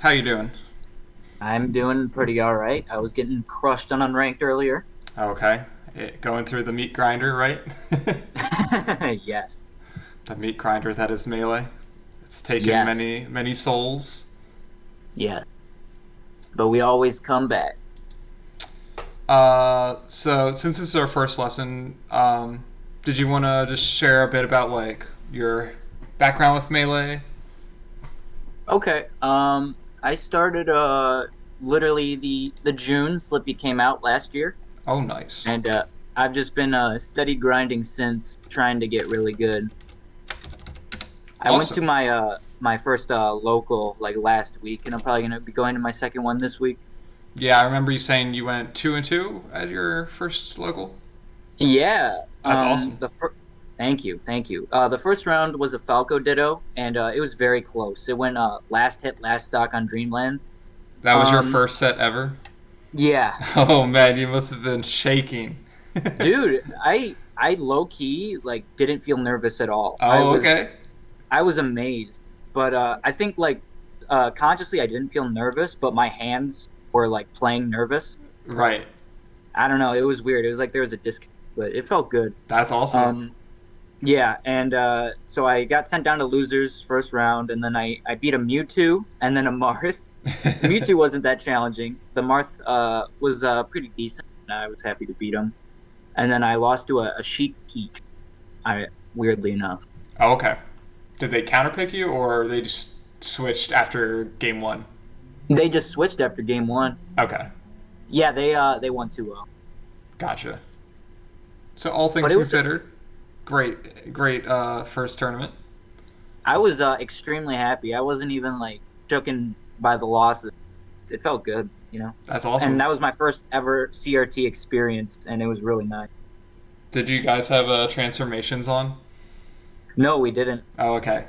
How you doing? I'm doing pretty all right. I was getting crushed on unranked earlier. Okay. Going through the meat grinder, right? Yes, The meat grinder that is Melee. It's taken yes, many souls. yes. But we always come back. So since this is our first lesson, did you want to just share a bit about like your background with Melee? Okay. I started literally the June Slippy came out last year, Oh, nice. and I've just been steady grinding since, trying to get really good. I went to Awesome. my first local like last week, and I'm probably gonna be going to my second one this week. Yeah, I remember you saying you went 2-2 at your first local. Yeah. That's awesome. Thank you, thank you. The first round was a Falco Ditto, and it was very close. It went last hit, last stock on Dreamland. That was your Um, first set ever. yeah, Oh man, you must have been shaking. dude, I low key like didn't feel nervous at all. Oh, okay. I was amazed, but I think like consciously I didn't feel nervous, but my hands were like playing nervous. Right. I don't know. It was weird. It was like there was a disconnect, but it felt good. That's awesome. Um, Yeah, and so I got sent down to losers first round, and then I beat a Mewtwo and then a Marth. The Mewtwo wasn't that challenging. The Marth was pretty decent, and I was happy to beat him. And then I lost to a Sheep Peach. I weirdly enough, Oh, okay. Did they counterpick you, or they just switched after game one? they just switched after game one. Okay, Yeah, they won 2-0. gotcha. So all But things it was considered, great first tournament. I was extremely happy. I wasn't even like shooken by the losses. It felt good, you know. That's And awesome. that was my first ever CRT experience, and it was really nice. Did you guys have transformations on? No, we didn't. Oh, okay.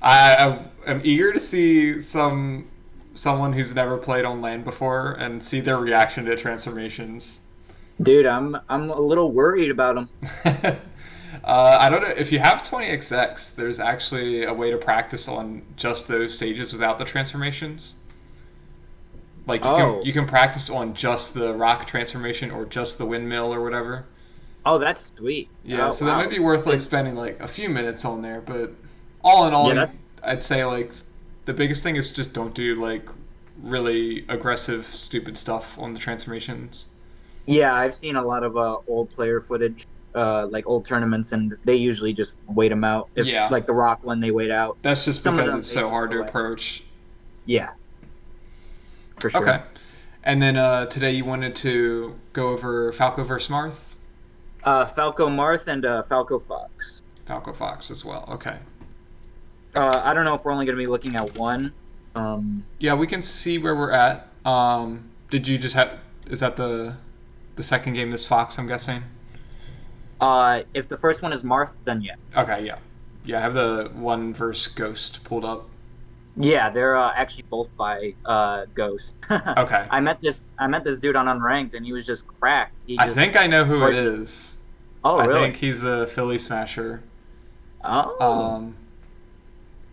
I am eager to see someone who's never played on land before and see their reaction to transformations. Dude, I'm a little worried about him. I don't know if you have 20XX. There's actually a way to practice on just those stages without the transformations. Like Oh, you can practice on just the rock transformation or just the windmill or whatever. oh, that's sweet. Yeah, Oh, so that might wow. be worth like It, spending like a few minutes on there. But all in all, yeah, that's I'd say like the biggest thing is just don't do like really aggressive, stupid stuff on the transformations. yeah. I've seen a lot of old player footage, like old tournaments, and they usually just wait them out. If Yeah, like the Rock one, they wait out. that's just Some of because them it's they so walk hard to away. approach. Yeah, for Okay. sure. And then today you wanted to go over Falco versus Marth, Falco Marth and Falco Fox. Falco Fox as well. Okay. I don't know if we're only going to be looking at one. Yeah, we can see where we're at. Did you just have? Is that the second game? This Fox, I'm guessing. If the first one is Marth, then yeah. Okay, yeah, yeah. I have the one versus Ghost pulled up. Yeah, they're actually both by Ghost. Okay, I met this dude on Unranked, and he was just cracked. He I just think I know who it destroyed me. is. Oh, I really? think he's a Philly Smasher. Oh. Um,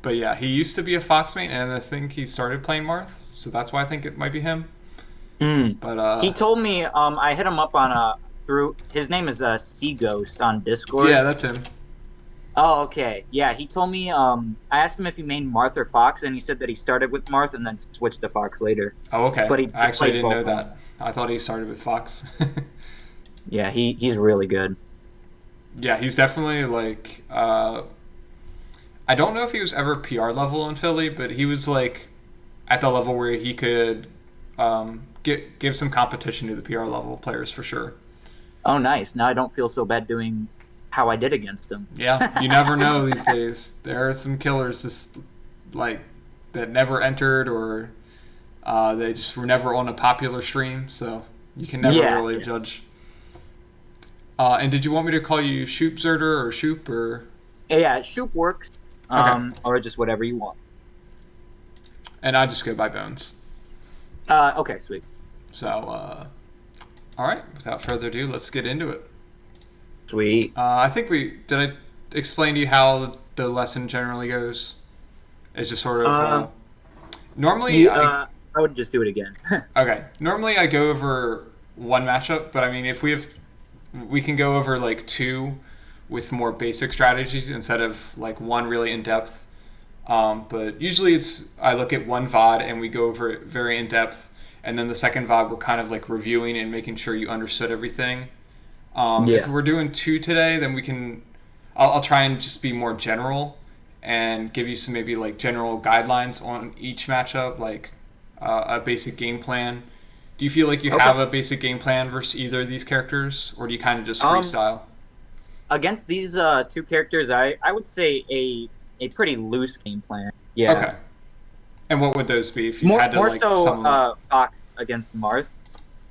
but yeah, he used to be a Fox mate, and I think he started playing Marth, so that's why I think it might be him. Mm. But He told me I hit him up on through his name is Sea Ghost on yeah, Discord. that's him. Oh, okay. Yeah, he told me I asked him if he made Marth or Fox, and he said that he started with Marth and then switched to Fox later. Oh, okay. But he I just actually plays didn't both know of them. that. I thought he started with Fox. Yeah, he's really good. Yeah, he's definitely like. I don't know if he was ever PR level in Philly, but he was like at the level where he could give some competition to the PR level players for sure. Oh, nice. Now I don't feel so bad doing how I did against him. Yeah, you never know these days. There are some killers just like that never entered or they just were never on a popular stream, so you can never Yeah, really yeah. judge. And did you want me to call you Shoopzerder or Shoop or? Yeah, Shoop works. Okay, Or just whatever you want. and I just go by Bones. Okay, sweet. So, all right. Without further ado, let's get into it. Sweet. I think we did. I explain to you how the lesson generally goes. It's just sort of Uh, Normally, You, I would just do it again. okay. Normally, I go over one matchup, but I mean, if we can go over like two with more basic strategies instead of like one really in depth. But usually, I look at one VOD and we go over it very in depth, and then the second VOD we're kind of like reviewing and making sure you understood everything. If Yeah. we're doing two today, then we can. I'll try and just be more general and give you some maybe like general guidelines on each matchup, like a basic game plan. Do you feel like you Okay. have a basic game plan versus either of these characters, or do you kind of just Um, freestyle? Against these two characters, I would say a pretty loose game plan. Yeah. Okay. And what would those be if you More had to more like so sum them up? Fox against Marth.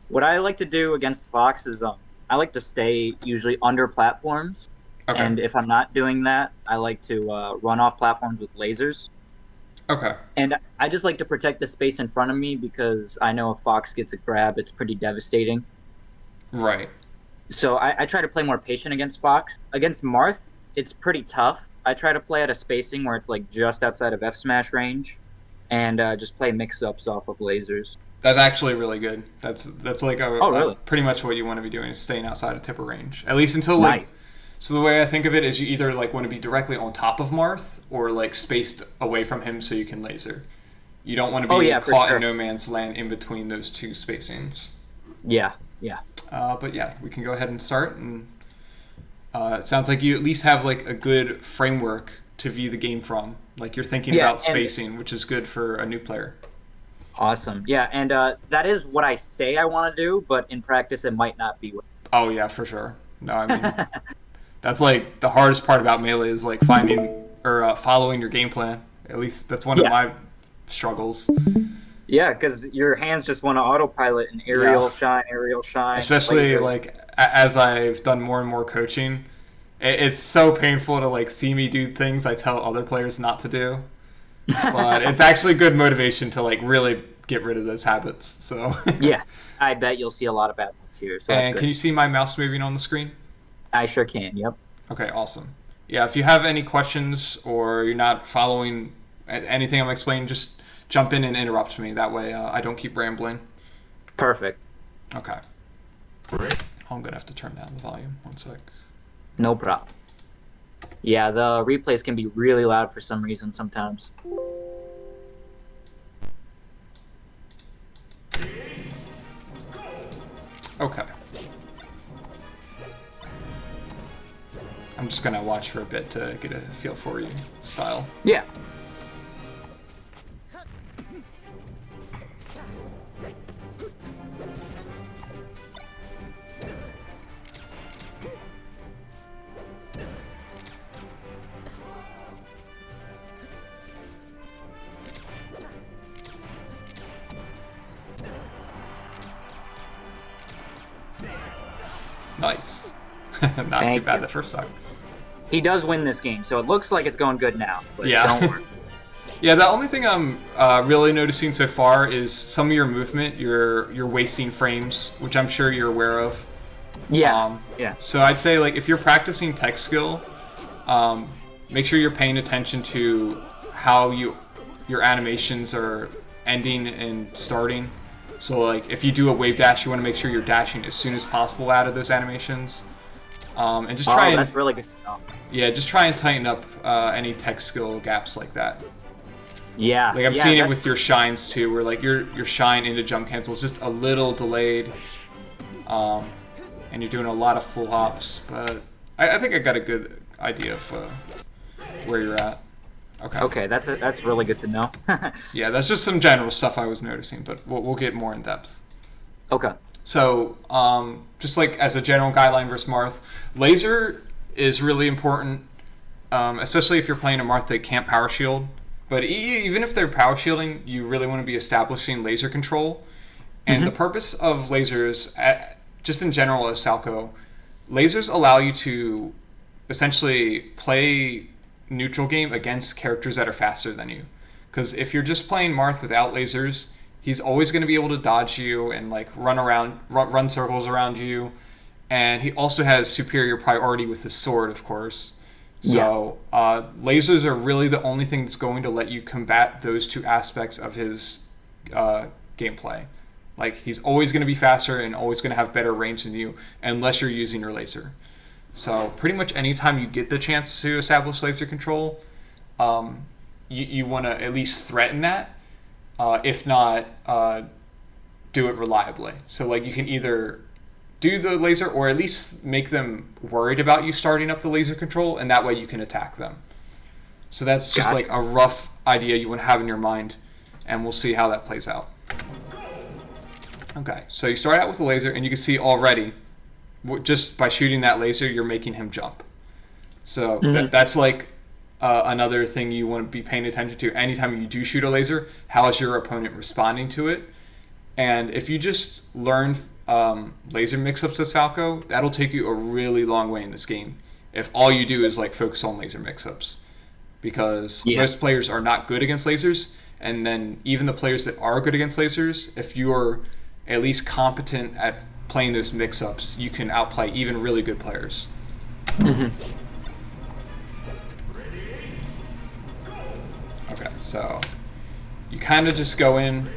What I like to do against Fox is I like to stay usually under platforms, Okay. and if I'm not doing that, I like to run off platforms with lasers. Okay. And I just like to protect the space in front of me because I know if Fox gets a grab, it's pretty devastating. Right. So I try to play more patient against Fox. Against Marth, it's pretty tough. I try to play at a spacing where it's like just outside of F smash range, and just play mix ups off of lasers. That's actually really good. That's like Oh, a really? pretty much what you want to be doing is staying outside of tipper range. At least until like Nice. so the way I think of it is you either like want to be directly on top of Marth or like spaced away from him so you can laser. You don't want to Oh be yeah, for caught in sure. no man's land in between those two spacings. Yeah, yeah. But yeah, we can go ahead and start. And it sounds like you at least have like a good framework to view the game from. Like you're thinking Yeah, about and spacing, which is good for a new player. awesome. Yeah, and that is what I say I want to do, but in practice, it might not be. Oh yeah, for sure. No, I mean that's like the hardest part about melee is like finding or following your game plan. At least that's one of Yeah, my struggles. yeah, because your hands just want to autopilot and Yeah, aerial shine, especially laser. like as I've done more and more coaching, it's so painful to like see me do things I tell other players not to do. But it's actually good motivation to like really get rid of those habits. So, Yeah, I bet you'll see a lot of bad ones here, so that's and can great. you see my mouse moving on the screen? I sure can. Yep. Okay, awesome. Yeah, if you have any questions or you're not following anything I'm explaining, just jump in and interrupt me. That way I don't keep rambling. Perfect. Okay. I'm going to have to turn down the volume. One sec. No problem. Yeah, the replays can be really loud for some reason sometimes. Okay. I'm just going to watch for a bit to get a feel for you style. Yeah. Nice. Not too Thank bad you. the first time. He does win this game, so it looks like it's going good now. But don't Yeah. worry. Yeah, the only thing I'm really noticing so far is some of your movement. You're wasting frames, which I'm sure you're aware of. Yeah. Um, Yeah. so I'd say like if you're practicing tech skill, um, make sure you're paying attention to how your animations are ending and starting. So like if you do a wave dash, you want to make sure you're dashing as soon as possible out of those animations. And just try Oh, and that's really good to know. yeah, just try and tighten up any tech skill gaps like that. Yeah. Like I'm Yeah. seeing it That's with your shines too, where like your shine into jump cancel is just a little delayed, um, and you're doing a lot of full hops. But I think I got a good idea of where you're at. Okay. okay. That's really good to know. Yeah, that's just some general stuff I was noticing, but we'll get more in depth. Okay. So, just like as a general guideline versus Marth, laser is really important, especially if you're playing a Marth that can't power shield. But even if they're power shielding, you really want to be establishing laser control. And the Hmm. purpose of lasers, just in general as Falco, lasers allow you to essentially play neutral game against characters that are faster than you. Because if you're just playing Marth without lasers, he's always going to be able to dodge you and like run around, run circles around you. And he also has superior priority with his sword, of course. Yeah. So lasers are really the only thing that's going to let you combat those two aspects of his gameplay. Like, he's always going to be faster and always going to have better range than you unless you're using your laser. So pretty much anytime you get the chance to establish laser control, you want to at least threaten that, if not do it reliably. So like you can either do the laser or at least make them worried about you starting up the laser control, and that way you can attack them. So that's just Gotcha. like a rough idea you want to have in your mind, and we'll see how that plays out. Okay, so you start out with the laser, and you can see already, just by shooting that laser, you're making him jump. So that's like another thing you want to be paying attention to anytime you do shoot a laser. How is your opponent responding to it? And if you just learn laser mix-ups as Falco, that'll take you a really long way in this game. If all you do is like focus on laser mix-ups, because most players are not good against lasers, and then even the players that are good against lasers, if you're at least competent at playing those mix-ups, you can outplay even really good players. Okay, so you kind of just go in.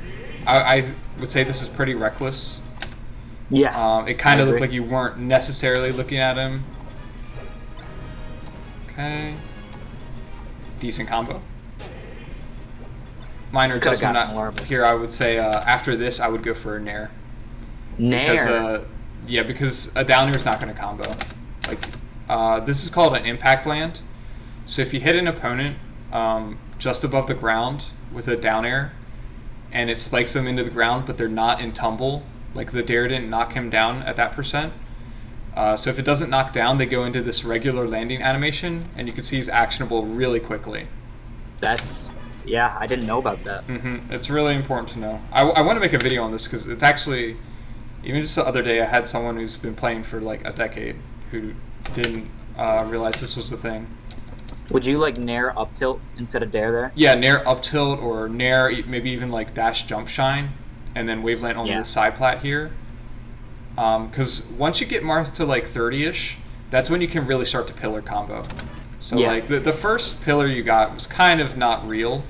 I would say this is pretty reckless. Yeah. It kind of looked like you weren't necessarily looking at him. Okay. Decent combo. Minor adjustment here, I would say after this, I would go for a Nair. Nair? Because a down air is not going to combo. Like, this is called an impact land. So if you hit an opponent just above the ground with a down air, and it spikes them into the ground, but they're not in tumble, like the dare didn't knock him down at that percent. So if it doesn't knock down, they go into this regular landing animation, and you can see he's actionable really quickly. Yeah, I didn't know about that. It's really important to know. I want to make a video on this because it's actually, even just the other day, I had someone who's been playing for like a decade who didn't realize this was the thing. Would you like Nair up tilt instead of dare there? Yeah, Nair up tilt or Nair maybe even like dash jump shine, and then waveland on the side plat here. Because once you get Marth to like 30-ish, that's when you can really start to pillar combo. So like the first pillar you got was kind of not real.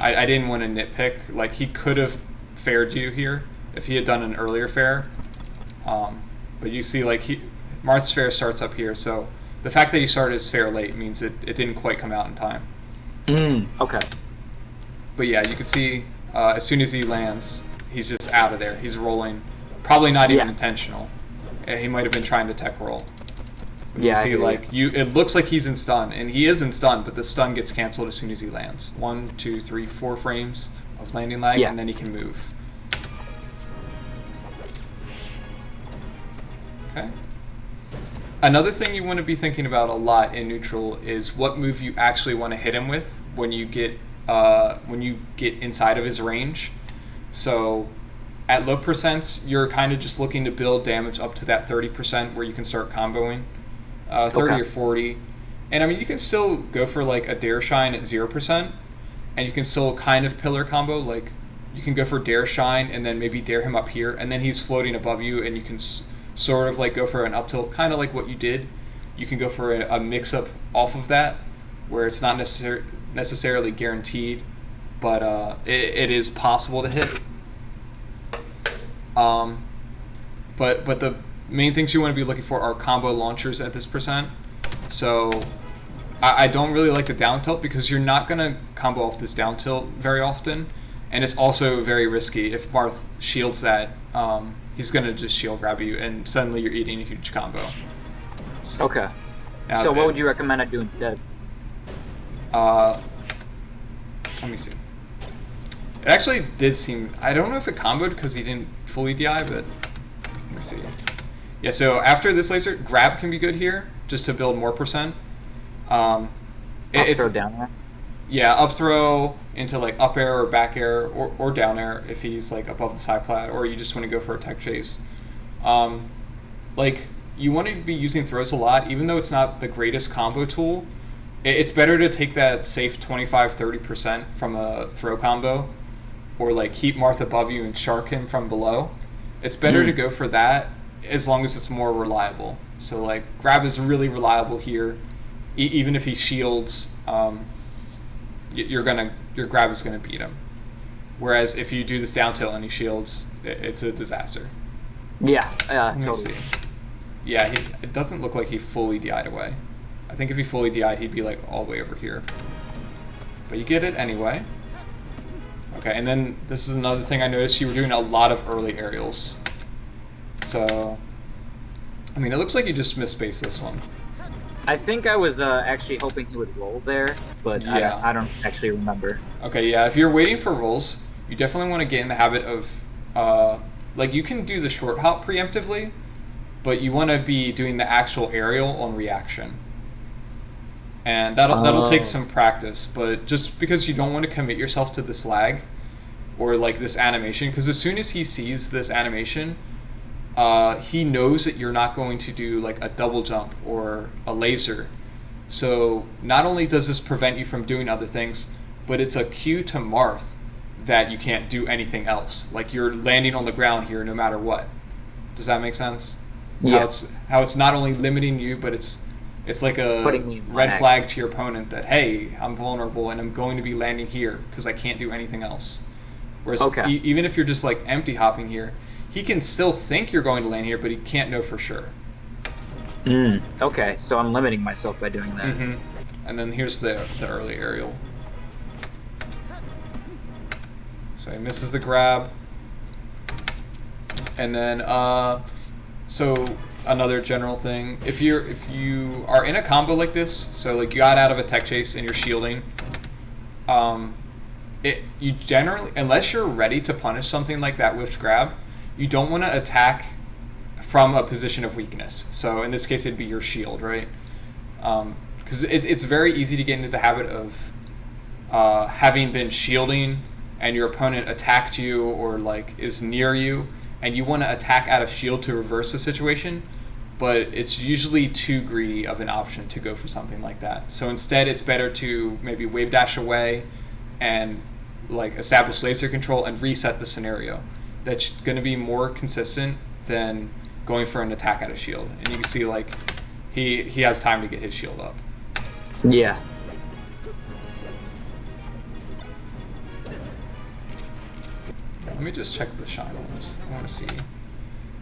I didn't want to nitpick. Like, he could have faired you here if he had done an earlier fair. But you see, like, Marth's fair starts up here, so the fact that he started his fair late means it didn't quite come out in time. Okay. But yeah, you can see as soon as he lands, he's just out of there. He's rolling. Probably not even intentional. He might have been trying to tech roll. But you see, like, it looks like he's in stun, and he is in stun, but the stun gets canceled as soon as he lands. 1, 2, 3, 4 frames of landing lag, and then he can move. Okay. Another thing you want to be thinking about a lot in neutral is what move you actually want to hit him with when you get inside of his range. So at low percents, you're kind of just looking to build damage up to that 30% where you can start comboing. 30 or 40. And I mean, you can still go for like a dare shine at 0%, and you can still kind of pillar combo. Like, you can go for dare shine and then maybe dare him up here, and then he's floating above you, and you can sort of like go for an up tilt, kind of like what you did. You can go for a mix up off of that, where it's not necessarily guaranteed, but it is possible to hit. But the main things you want to be looking for are combo launchers at this percent. So I don't really like the down tilt because you're not going to combo off this down tilt very often, and it's also very risky. If Marth shields that, he's going to just shield grab you, and suddenly you're eating a huge combo. Okay. So what would you recommend I do instead? Let me see. It actually did seem, I don't know if it comboed because he didn't fully DI, but let me see. Yeah, so after this laser, grab can be good here, just to build more percent. Up throw down there? Yeah, up throw into like up air or back air, or down air if he's like above the side plat, or you just want to go for a tech chase. Like, you want to be using throws a lot, even though it's not the greatest combo tool. It's better to take that safe 25-30% from a throw combo, or like keep Marth above you and shark him from below. It's better to go for that as long as it's more reliable. So like grab is really reliable here, even if he shields, your grab is gonna beat him. Whereas if you do this down tilt and he shields, it's a disaster. Yeah, Let me totally. see. Yeah, it doesn't look like he fully DI'd away. I think if he fully DI'd, he'd be like all the way over here. But you get it anyway. Okay, and then this is another thing I noticed. You were doing a lot of early aerials. So, I mean, it looks like you just misspaced this one. I think I was actually hoping he would roll there, but Yeah. I don't actually remember. Okay, yeah, if you're waiting for rolls, you definitely want to get in the habit of, like, you can do the short hop preemptively, but you want to be doing the actual aerial on reaction. And that'll take some practice, but just because you don't want to commit yourself to this lag or like this animation, because as soon as he sees this animation, he knows that you're not going to do like a double jump or a laser. So not only does this prevent you from doing other things, but it's a cue to Marth that you can't do anything else. Like you're landing on the ground here no matter what. Does that make sense? Yeah. How it's not only limiting you, but it's like a Putting me in red lag. flag to your opponent that, hey, I'm vulnerable and I'm going to be landing here because I can't do anything else. Whereas Okay. even if you're just like empty hopping here, he can still think you're going to land here, but he can't know for sure. Okay, so I'm limiting myself by doing that. Mm-hmm. And then here's the early aerial. So he misses the grab. And then so you general thing, if you are in a combo like this, so like you got out of a tech chase and you're shielding, you generally, unless you're ready to punish something like that with grab, you don't want to attack from a position of weakness. So in this case, it'd be your shield, right? Because it's very easy to get into the habit of having been shielding and your opponent attacked you or like is near you, and you want to attack out of shield to reverse the situation, but it's usually too greedy of an option to go for something like that. So instead, it's better to maybe wave dash away and like establish laser control and reset the scenario. That's going to be more consistent than going for an attack out of shield. And you can see like he has time to get his shield up. Yeah. Let me just check the shine on this. I want to see.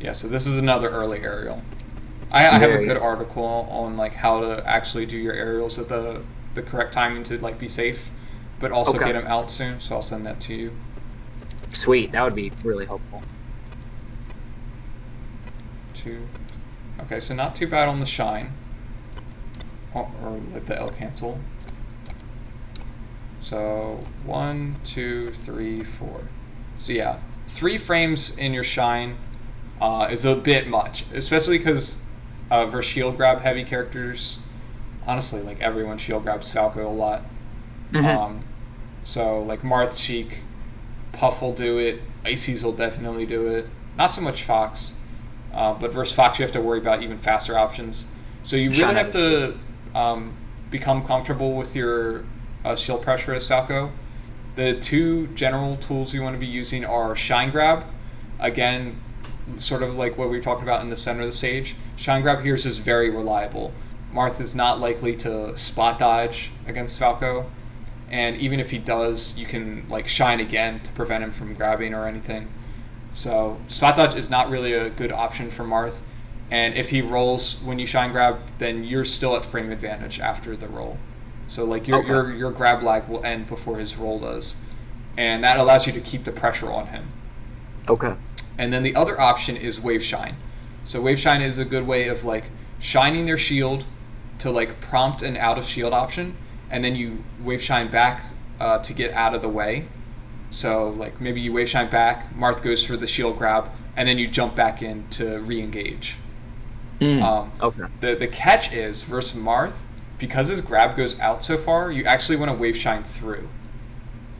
Yeah, so this is another early aerial. I have a good article on like how to actually do your aerials at the correct timing to like be safe, but also get them out soon. So I'll send that to you. Sweet, that would be really helpful. Okay, so not too bad on the shine, or let the L cancel. So 1, 2, 3, 4. So yeah, 3 frames in your shine is a bit much, especially because versus shield grab heavy characters. Honestly, like everyone shield grabs Falco a lot. So like Marth, Sheik, Puff will do it. Ices will definitely do it. Not so much Fox, but versus Fox you have to worry about even faster options. So you really have to become comfortable with your shield pressure as Falco. The 2 general tools you want to be using are Shine Grab. Again, sort of like what we were talking about in the center of the stage. Shine Grab here is just very reliable. Marth is not likely to spot dodge against Falco, and even if he does, you can like shine again to prevent him from grabbing or anything. So spot dodge is not really a good option for Marth, and if he rolls when you shine grab, then you're still at frame advantage after the roll. So like your grab lag will end before his roll does, and that allows you to keep the pressure on him. Okay. And then the other option is wave shine. So wave shine is a good way of like shining their shield to like prompt an out of shield option, and then you wave shine back to get out of the way. So like maybe you wave shine back, Marth goes for the shield grab, and then you jump back in to re-engage. Okay. The catch is versus Marth, because his grab goes out so far, you actually want to wave shine through.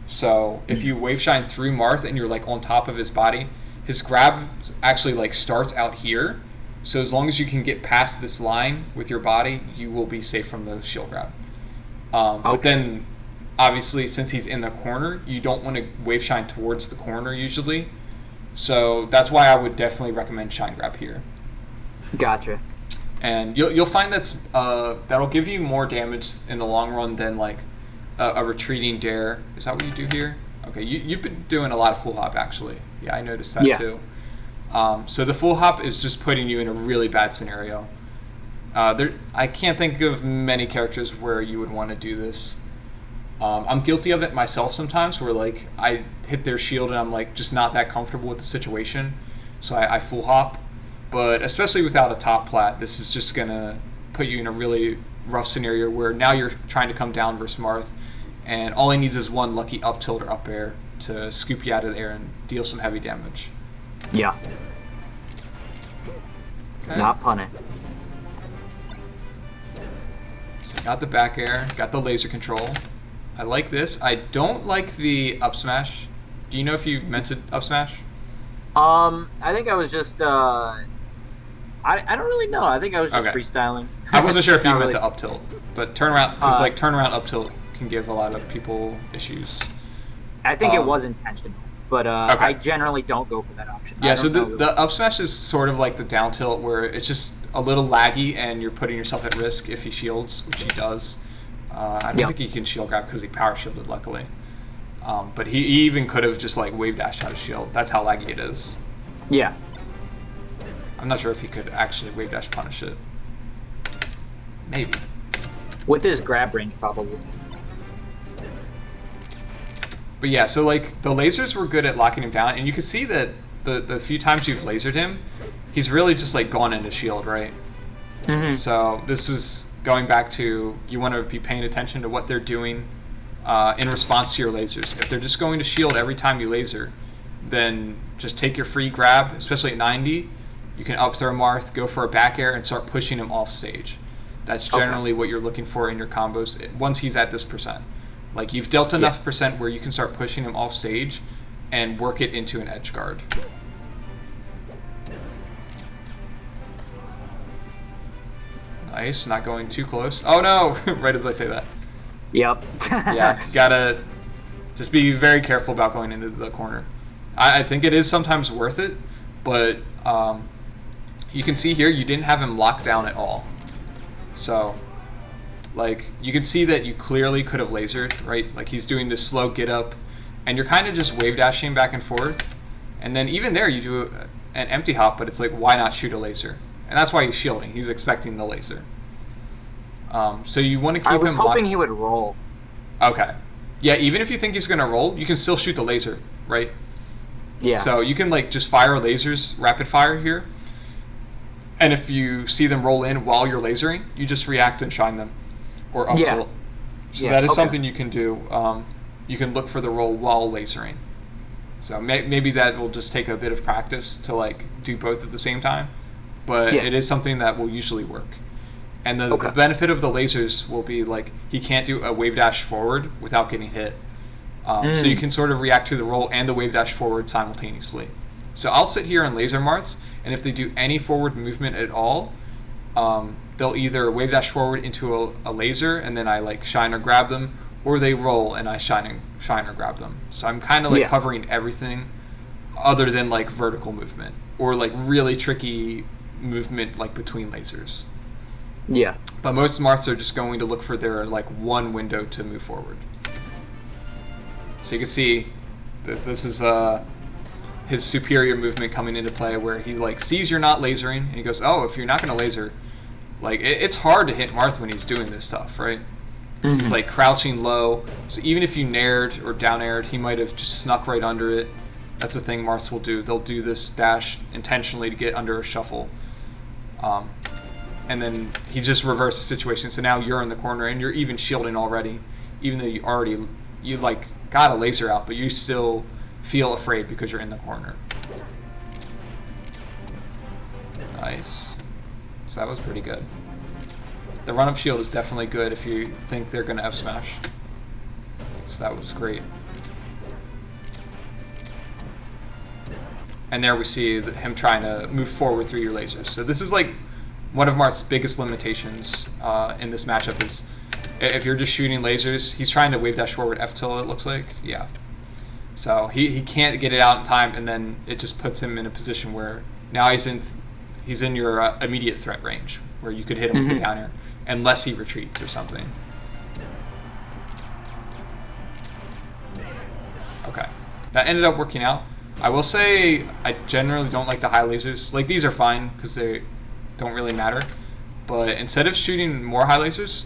So if you wave shine through Marth and you're like on top of his body, his grab actually like starts out here. So as long as you can get past this line with your body, you will be safe from the shield grab. But then, obviously, since he's in the corner, you don't want to wave shine towards the corner usually. So that's why I would definitely recommend shine grab here. Gotcha. And you'll find that'll give you more damage in the long run than like a retreating dare. Is that what you do here? Okay, you've been doing a lot of full hop actually. Yeah, I noticed that too. So the full hop is just putting you in a really bad scenario. I can't think of many characters where you would want to do this. I'm guilty of it myself sometimes, where like I hit their shield and I'm like just not that comfortable with the situation, so I full hop. But especially without a top plat, this is just gonna put you in a really rough scenario where now you're trying to come down versus Marth, and all he needs is one lucky up tilt or up air to scoop you out of the air and deal some heavy damage. Yeah. Okay. Not punning. So got the back air, got the laser control. I like this. I don't like the up smash. Do you know if you meant to up smash? I think I was just I don't really know. I think I was just freestyling. I wasn't sure if you meant to up tilt, but turnaround, because like turnaround up tilt can give a lot of people issues. I think it was intentional, but I generally don't go for that option. Yeah, so the up smash is sort of like the down tilt, where it's just a little laggy and you're putting yourself at risk if he shields, which he does. I don't think he can shield grab because he power shielded, luckily. But he even could have just like wave dashed out of shield. That's how laggy it is. Yeah. I'm not sure if he could actually wave dash punish it. Maybe. With his grab range, probably. But yeah, so like the lasers were good at locking him down, and you can see that the few times you've lasered him, he's really just like gone into shield, right? Mm-hmm. So this is going back to, you want to be paying attention to what they're doing in response to your lasers. If they're just going to shield every time you laser, then just take your free grab, especially at 90. You can up throw Marth, go for a back air, and start pushing him off stage. That's generally what you're looking for in your combos once he's at this percent. Like, you've dealt enough percent where you can start pushing him off stage and work it into an edge guard. Nice, not going too close. Oh no! Right as I say that. Yep. Yeah, gotta just be very careful about going into the corner. I think it is sometimes worth it, but you can see here you didn't have him locked down at all. So, like, you can see that you clearly could have lasered, right? Like, he's doing this slow get up, and you're kind of just wave dashing back and forth. And then even there you do an empty hop, but it's like, why not shoot a laser? And that's why he's shielding. He's expecting the laser. So you want to keep him. I was hoping he would roll. Okay. Yeah, even if you think he's going to roll, you can still shoot the laser, right? Yeah. So you can like just fire lasers, rapid fire here. And if you see them roll in while you're lasering, you just react and shine them. Or up tilt. So that is something you can do. You can look for the roll while lasering. So maybe that will just take a bit of practice to like do both at the same time. But it is something that will usually work. And the benefit of the lasers will be like he can't do a wave dash forward without getting hit. So you can sort of react to the roll and the wave dash forward simultaneously. So I'll sit here and laser Marths, and if they do any forward movement at all, they'll either wave dash forward into a laser and then I like shine or grab them, or they roll and I shine or grab them. So I'm kind of like covering everything other than like vertical movement or like really tricky movement like between lasers. Yeah. But most Marths are just going to look for their like one window to move forward. So you can see that this is his superior movement coming into play, where he like sees you're not lasering and he goes, oh, if you're not going to laser, like it's hard to hit Marth when he's doing this stuff, right? So he's like crouching low, so even if you nared or down aired, he might have just snuck right under it. That's a thing Marths will do. They'll do this dash intentionally to get under a shuffle. And then he just reverses the situation. So now you're in the corner and you're even shielding already, even though you like got a laser out, but you still feel afraid because you're in the corner. Nice. So that was pretty good. The run-up shield is definitely good if you think they're going to F-smash. So that was great. And there we see him trying to move forward through your lasers. So this is like one of Marth's biggest limitations in this matchup is if you're just shooting lasers, he's trying to wave dash forward F tilt, it looks like. Yeah. So he can't get it out in time, and then it just puts him in a position where now he's in your immediate threat range, where you could hit him with the down air, unless he retreats or something. Okay, that ended up working out. I will say I generally don't like the high lasers. Like, these are fine because they don't really matter. But instead of shooting more high lasers,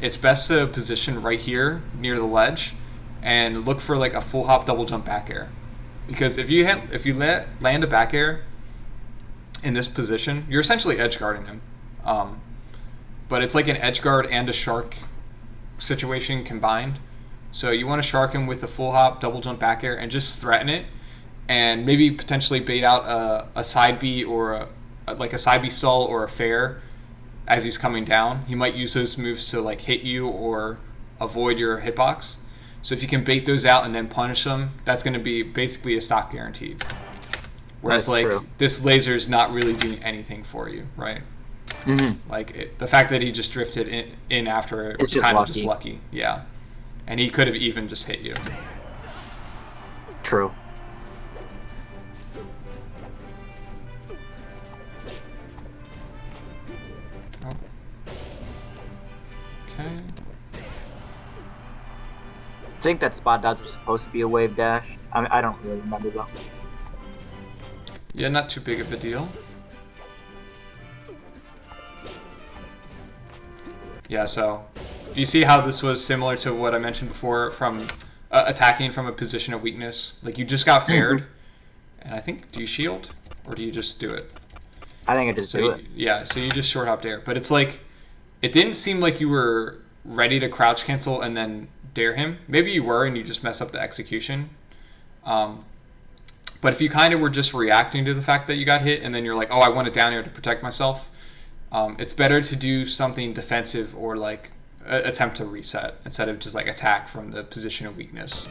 it's best to position right here near the ledge and look for like a full hop double jump back air. Because if you land a back air in this position, you're essentially edge guarding him. But it's like an edge guard and a shark situation combined. So you want to shark him with a full hop double jump back air and just threaten it, and maybe potentially bait out a side B or a side B stall or a fair as he's coming down. He might use those moves to like hit you or avoid your hitbox. So if you can bait those out and then punish them, that's going to be basically a stock guaranteed. Whereas this laser is not really doing anything for you, right? Like the fact that he just drifted in after it was kind of just lucky. Yeah. And he could have even just hit you. True. Oh. Okay. I think that spot dodge was supposed to be a wave dash. I don't really remember though. Yeah, not too big of a deal. Yeah, so do you see how this was similar to what I mentioned before from attacking from a position of weakness? Like, you just got fared, and I think, do you shield, or do you just do it? I think I just do it. Yeah, so you just short hop dare. But it's like, it didn't seem like you were ready to crouch cancel and then dare him. Maybe you were and you just mess up the execution. But if you kind of were just reacting to the fact that you got hit and then you're like, oh, I want it down here to protect myself, it's better to do something defensive or like attempt to reset instead of just like attack from the position of weakness.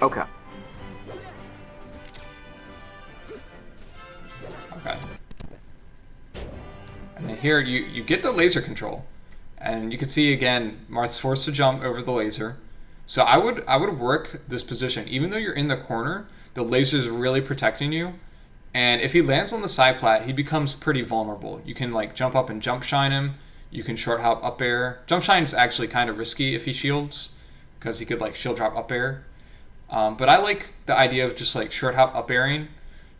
Okay. Okay. And then here you get the laser control, and you can see again Marth's forced to jump over the laser. So I would work this position even though you're in the corner. The laser is really protecting you, and if he lands on the side plat, he becomes pretty vulnerable. You can like jump up and jump shine him. You can short hop up air. Jump shine is actually kind of risky if he shields, because he could like shield drop up air. But I like the idea of just like short hop up airing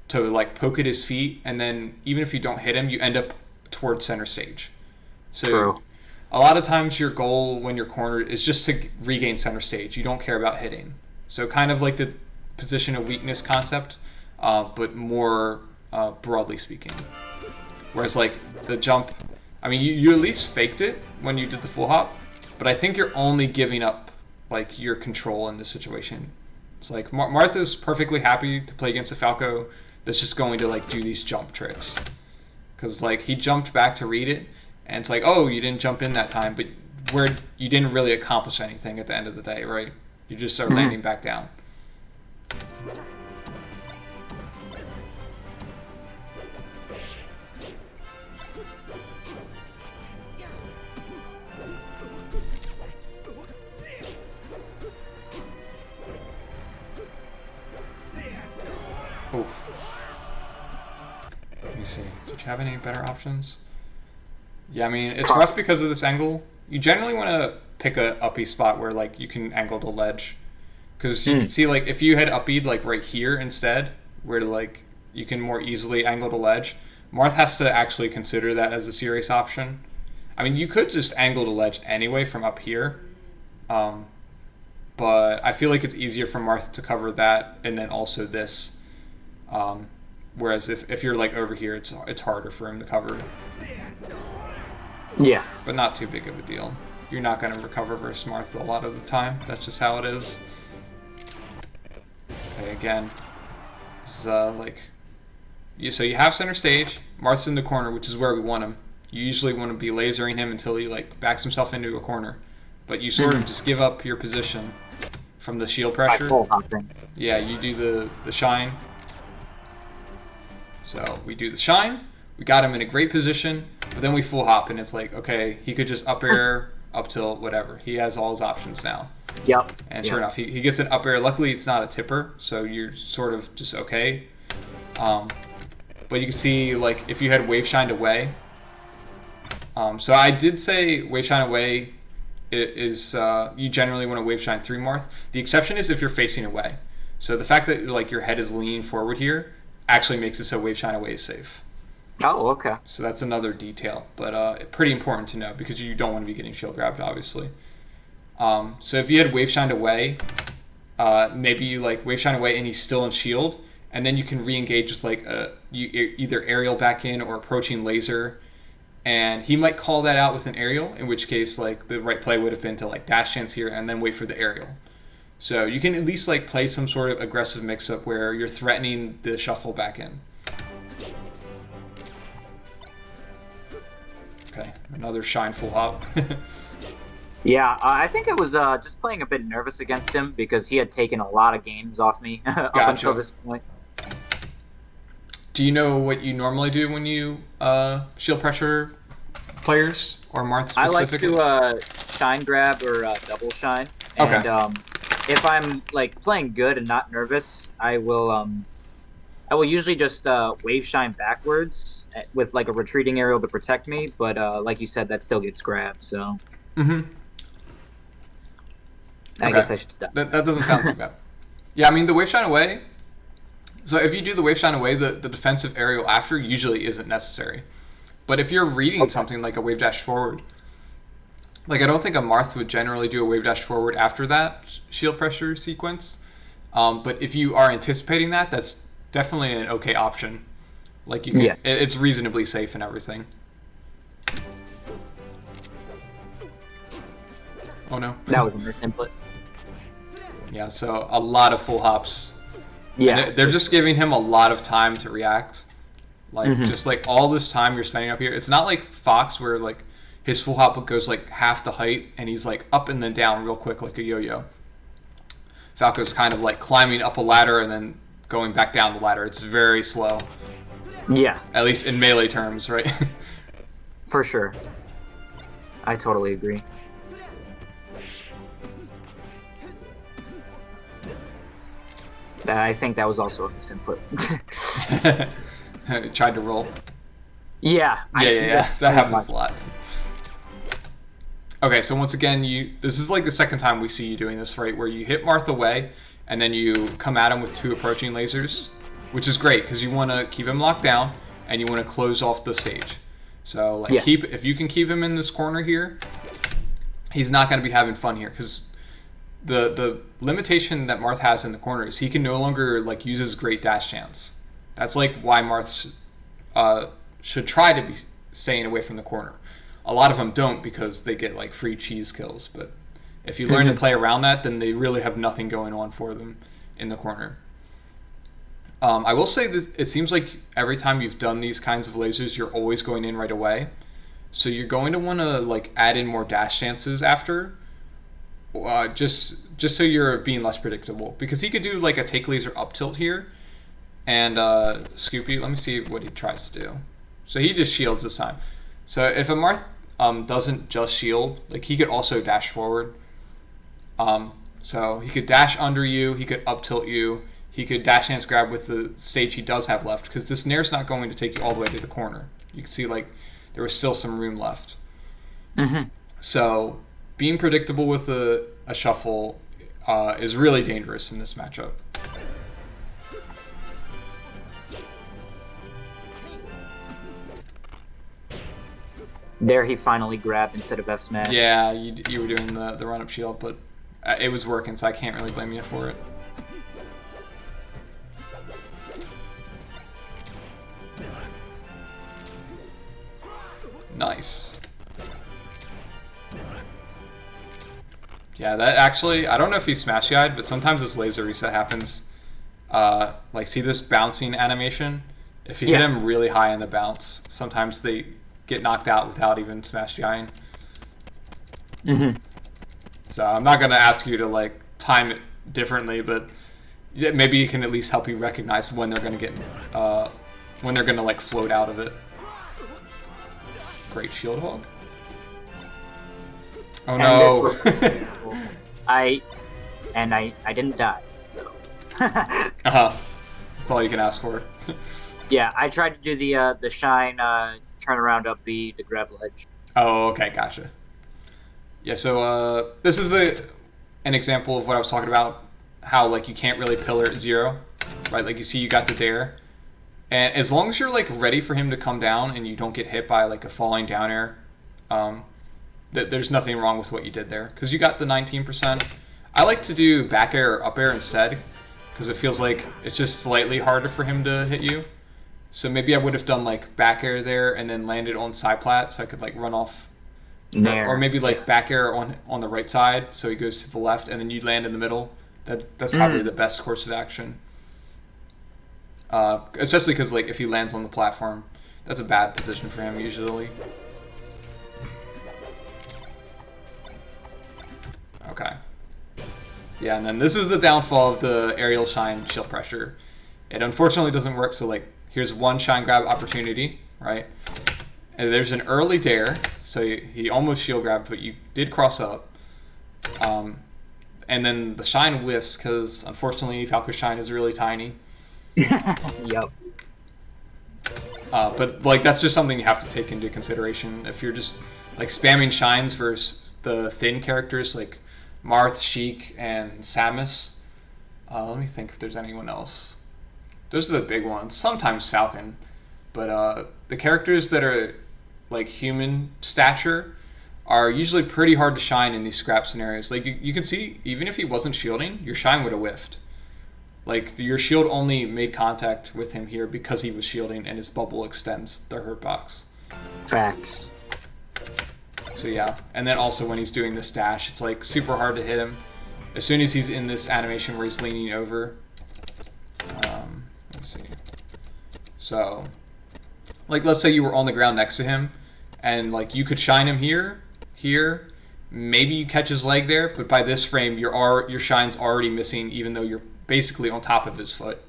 to like poke at his feet, and then even if you don't hit him, you end up towards center stage. So True. A lot of times your goal when you're cornered is just to regain center stage. You don't care about hitting. So kind of like the position of weakness concept, but more broadly speaking. Whereas like the jump, I mean, you at least faked it when you did the full hop, but I think you're only giving up like your control in this situation. It's like Marth is perfectly happy to play against a Falco that's just going to like do these jump tricks, because like he jumped back to read it, and it's like, oh, you didn't jump in that time, but where you didn't really accomplish anything at the end of the day, right? You just are landing back down. Oof. Let me see. Did you have any better options? Yeah, I mean, it's rough because of this angle. You generally want to pick a uppy spot where like you can angle the ledge, because you can see like if you had uppied like right here instead, where like you can more easily angle the ledge. Marth has to actually consider that as a serious option. I mean, you could just angle the ledge anyway from up here, but I feel like it's easier for Marth to cover that and then also this. Whereas if you're like over here, it's harder for him to cover. Yeah. But not too big of a deal. You're not going to recover versus Marth a lot of the time. That's just how it is. Okay, again. This is like... So you have center stage. Marth's in the corner, which is where we want him. You usually want to be lasering him until he like backs himself into a corner. But you sort of just give up your position from the shield pressure. Yeah, you do the shine. So we do the shine. We got him in a great position, but then we full hop, and it's like, okay, he could just up air up till whatever. He has all his options now. Yep. And sure enough, he gets an up air. Luckily, it's not a tipper, so you're sort of just okay. but you can see like if you had wave shined away. So I did say wave shine away is you generally want to wave shine through Marth. The exception is if you're facing away. So the fact that like your head is leaning forward here actually makes it so wave shine away is safe. Oh, okay. So that's another detail, but pretty important to know because you don't want to be getting shield grabbed, obviously. So if you had wave shined away, maybe you like wave shine away and he's still in shield, and then you can re-engage with like either aerial back in or approaching laser, and he might call that out with an aerial, in which case like the right play would have been to like dash chance here and then wait for the aerial. So you can at least like play some sort of aggressive mix-up where you're threatening the shuffle back in. Okay, another shine full hop. Yeah, I think I was just playing a bit nervous against him because he had taken a lot of games off me up until this point. Do you know what you normally do when you shield pressure players or Marth specifically? I like to shine grab or double shine. And if I'm like playing good and not nervous, I will usually just wave shine backwards with like a retreating aerial to protect me. But like you said, that still gets grabbed. So I guess I should stop. That doesn't sound too bad. Yeah, I mean the wave shine away. So if you do the wave shine away, the defensive aerial after usually isn't necessary. But if you're reading something like a wave dash forward, like I don't think a Marth would generally do a wave dash forward after that shield pressure sequence. But if you are anticipating that, that's definitely an okay option. Like you can, it's reasonably safe and everything. Oh no. That was a misinput. Yeah, so a lot of full hops. Yeah. They're just giving him a lot of time to react. Like, just like all this time you're spending up here. It's not like Fox where like his full hop goes like half the height and he's like up and then down real quick like a yo-yo. Falco's kind of like climbing up a ladder and then going back down the ladder. It's very slow. Yeah. At least in melee terms, right? For sure. I totally agree. I think that was also a misinput. Tried to roll. Yeah. Yeah. That happens a lot. Okay, so once again, this is like the second time we see you doing this, right? Where you hit Marth away, and then you come at him with 2 approaching lasers, which is great because you want to keep him locked down and you want to close off the stage. So like if you can keep him in this corner here, he's not going to be having fun here because the limitation that Marth has in the corner is he can no longer like use his great dash chance. That's like why Marth should try to be staying away from the corner. A lot of them don't because they get like free cheese kills, but if you learn to play around that, then they really have nothing going on for them in the corner. I will say that it seems like every time you've done these kinds of lasers, you're always going in right away. So you're going to want to like add in more dash chances after, just so you're being less predictable. Because he could do like a take laser up tilt here, and Scoopy. Let me see what he tries to do. So he just shields this time. So if a Marth doesn't just shield, like he could also dash forward. So he could dash under you, he could up tilt you, he could dash chance grab with the stage he does have left, because this nair's not going to take you all the way to the corner. You can see like there was still some room left. So being predictable with a shuffle is really dangerous in this matchup. There he finally grabbed instead of F smash. Yeah, you were doing the run up shield, but it was working, so I can't really blame you for it. Nice. Yeah, that actually, I don't know if he's smash eyed, but sometimes this laser reset happens. Like, see this bouncing animation? If you hit him really high in the bounce, sometimes they get knocked out without even smash gying. So I'm not going to ask you to like time it differently, but maybe it can at least help you recognize when they're going to get, when they're going to like float out of it. Great shield hog. Oh no! I didn't die, so. That's all you can ask for. Yeah, I tried to do the shine turn around up B to grab ledge. Oh, okay, gotcha. Yeah, so this is an example of what I was talking about. How like you can't really pillar at zero, right? Like you see, you got the dare, and as long as you're like ready for him to come down and you don't get hit by like a falling down air, um, there's nothing wrong with what you did there because you got the 19%. I like to do back air or up air instead because it feels like it's just slightly harder for him to hit you. So maybe I would have done like back air there and then landed on side plat so I could like run off, or Nair. maybe like Yeah. back air on the right side so he goes to the left and then you land in the middle. That's probably the Mm. best course of action. Especially because like if he lands on the platform, that's a bad position for him usually. Okay. Yeah, and then this is the downfall of the aerial shine shield pressure. It unfortunately doesn't work. So like, here's one shine grab opportunity, right? And there's an early dare, so he almost shield grabbed, but you did cross up. Um, and then the shine whiffs because unfortunately Falco's shine is really tiny. Yep. But like that's just something you have to take into consideration if you're just like spamming shines versus the thin characters like Marth, Sheik, and Samus. Let me think if there's anyone else. Those are the big ones. Sometimes Falcon, but the characters that are like human stature are usually pretty hard to shine in these scrap scenarios. Like you can see, even if he wasn't shielding, your shine would have whiffed. Like your shield only made contact with him here because he was shielding, and his bubble extends the hurt box. Facts. So yeah, and then also when he's doing this dash, it's like super hard to hit him. As soon as he's in this animation where he's leaning over. Let's see. So, like let's say you were on the ground next to him, and like you could shine him here, here. Maybe you catch his leg there, but by this frame, your shine's already missing, even though you're basically on top of his foot.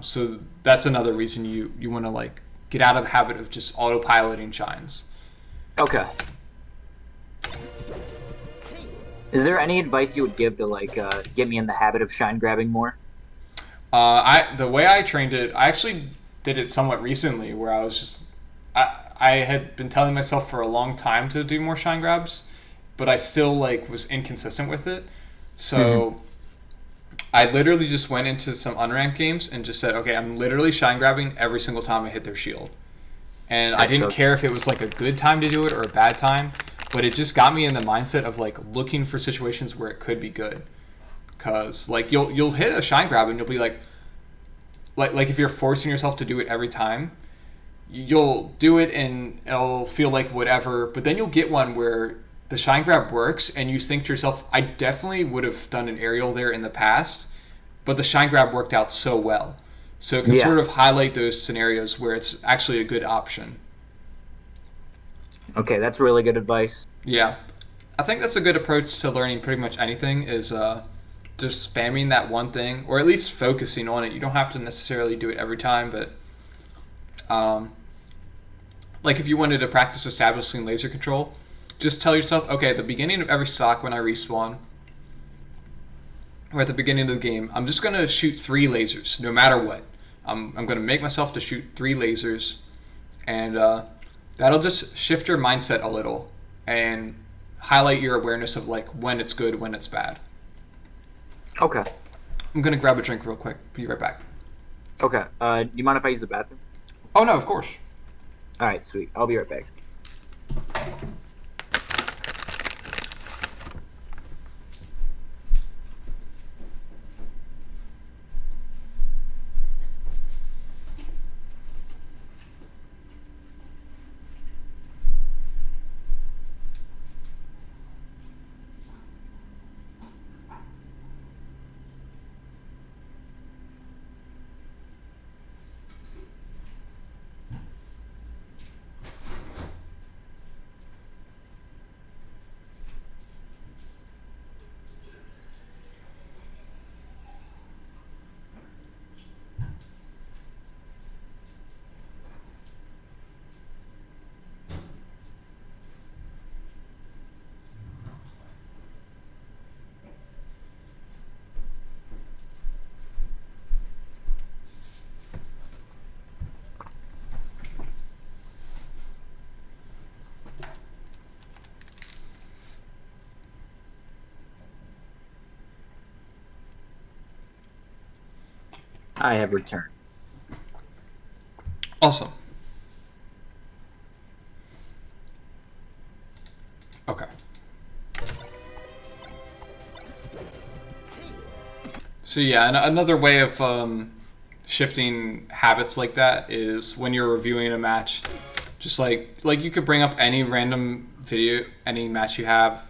So that's another reason you want to like get out of the habit of just autopiloting shines. Okay. Is there any advice you would give to like get me in the habit of shine grabbing more? The way I trained it, I actually did it somewhat recently, where I was just I had been telling myself for a long time to do more shine grabs, but I still like was inconsistent with it. So I literally just went into some unranked games and just said, okay, I'm literally shine grabbing every single time I hit their shield. And I That's didn't so. care if it was like a good time to do it or a bad time, but it just got me in the mindset of like looking for situations where it could be good. Cause like you'll hit a shine grab and you'll be like if you're forcing yourself to do it every time, you'll do it and it'll feel like whatever, but then you'll get one where the shine grab works and you think to yourself, I definitely would have done an aerial there in the past, but the shine grab worked out so well. So it can Yeah. sort of highlight those scenarios where it's actually a good option. Okay, that's really good advice. Yeah. I think that's a good approach to learning pretty much anything is just spamming that one thing or at least focusing on it. You don't have to necessarily do it every time, but um, like if you wanted to practice establishing laser control, just tell yourself, okay, at the beginning of every stock when I respawn, or at the beginning of the game, I'm just going to shoot 3 lasers, no matter what. I'm going to make myself to shoot 3 lasers, and that'll just shift your mindset a little and highlight your awareness of like when it's good, when it's bad. Okay. I'm going to grab a drink real quick. Be right back. Okay. Do you mind if I use the bathroom? Oh, no, of course. All right, sweet. I'll be right back. I have returned. Awesome. Okay. So yeah, another way of shifting habits like that is when you're reviewing a match, just like you could bring up any random video, any match you have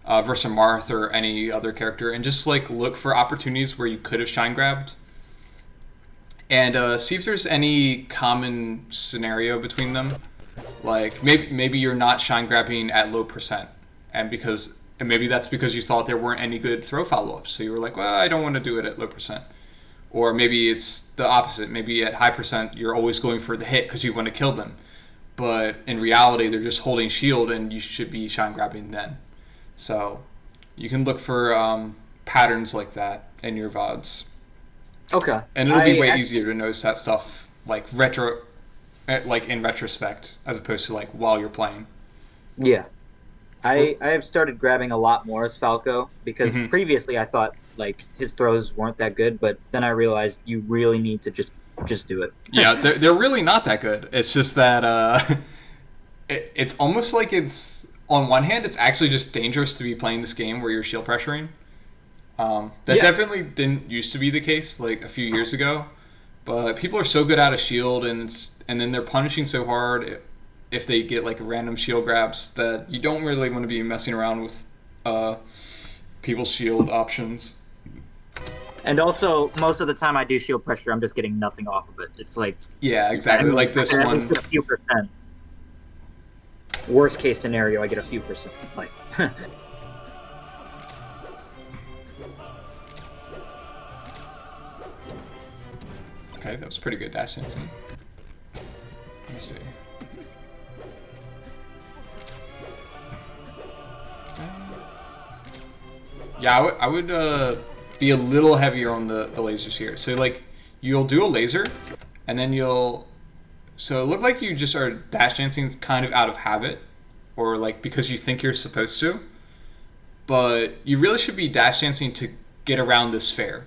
versus Marth or any other character, and just like look for opportunities where you could have shine grabbed, and see if there's any common scenario between them. Like maybe you're not shine grabbing at low percent, and maybe that's because you thought there weren't any good throw follow ups, so you were like, well, I don't want to do it at low percent. Or maybe it's the opposite. Maybe at high percent you're always going for the hit because you want to kill them, but in reality they're just holding shield and you should be shine grabbing then. So you can look for patterns like that in your VODs. Okay. And it'll be way easier to notice that stuff like like in retrospect, as opposed to like while you're playing. Yeah. I have started grabbing a lot more as Falco because previously I thought like his throws weren't that good, but then I realized you really need to just do it. Yeah, they're really not that good. It's just that it's almost like it's on one hand it's actually just dangerous to be playing this game where you're shield pressuring. That definitely didn't used to be the case like a few years ago, but people are so good out of shield and then they're punishing so hard if they get like random shield grabs that you don't really want to be messing around with people's shield options. And also, most of the time I do shield pressure, I'm just getting nothing off of it. It's like yeah, exactly. Like this one, a few percent. Worst case scenario, I get a few percent. Like. Okay, that was pretty good dash dancing. Let me see. Yeah, I would be a little heavier on the lasers here. So like you'll do a laser, and then so it looked like you just are dash dancing kind of out of habit, or like because you think you're supposed to. But you really should be dash dancing to get around this fair.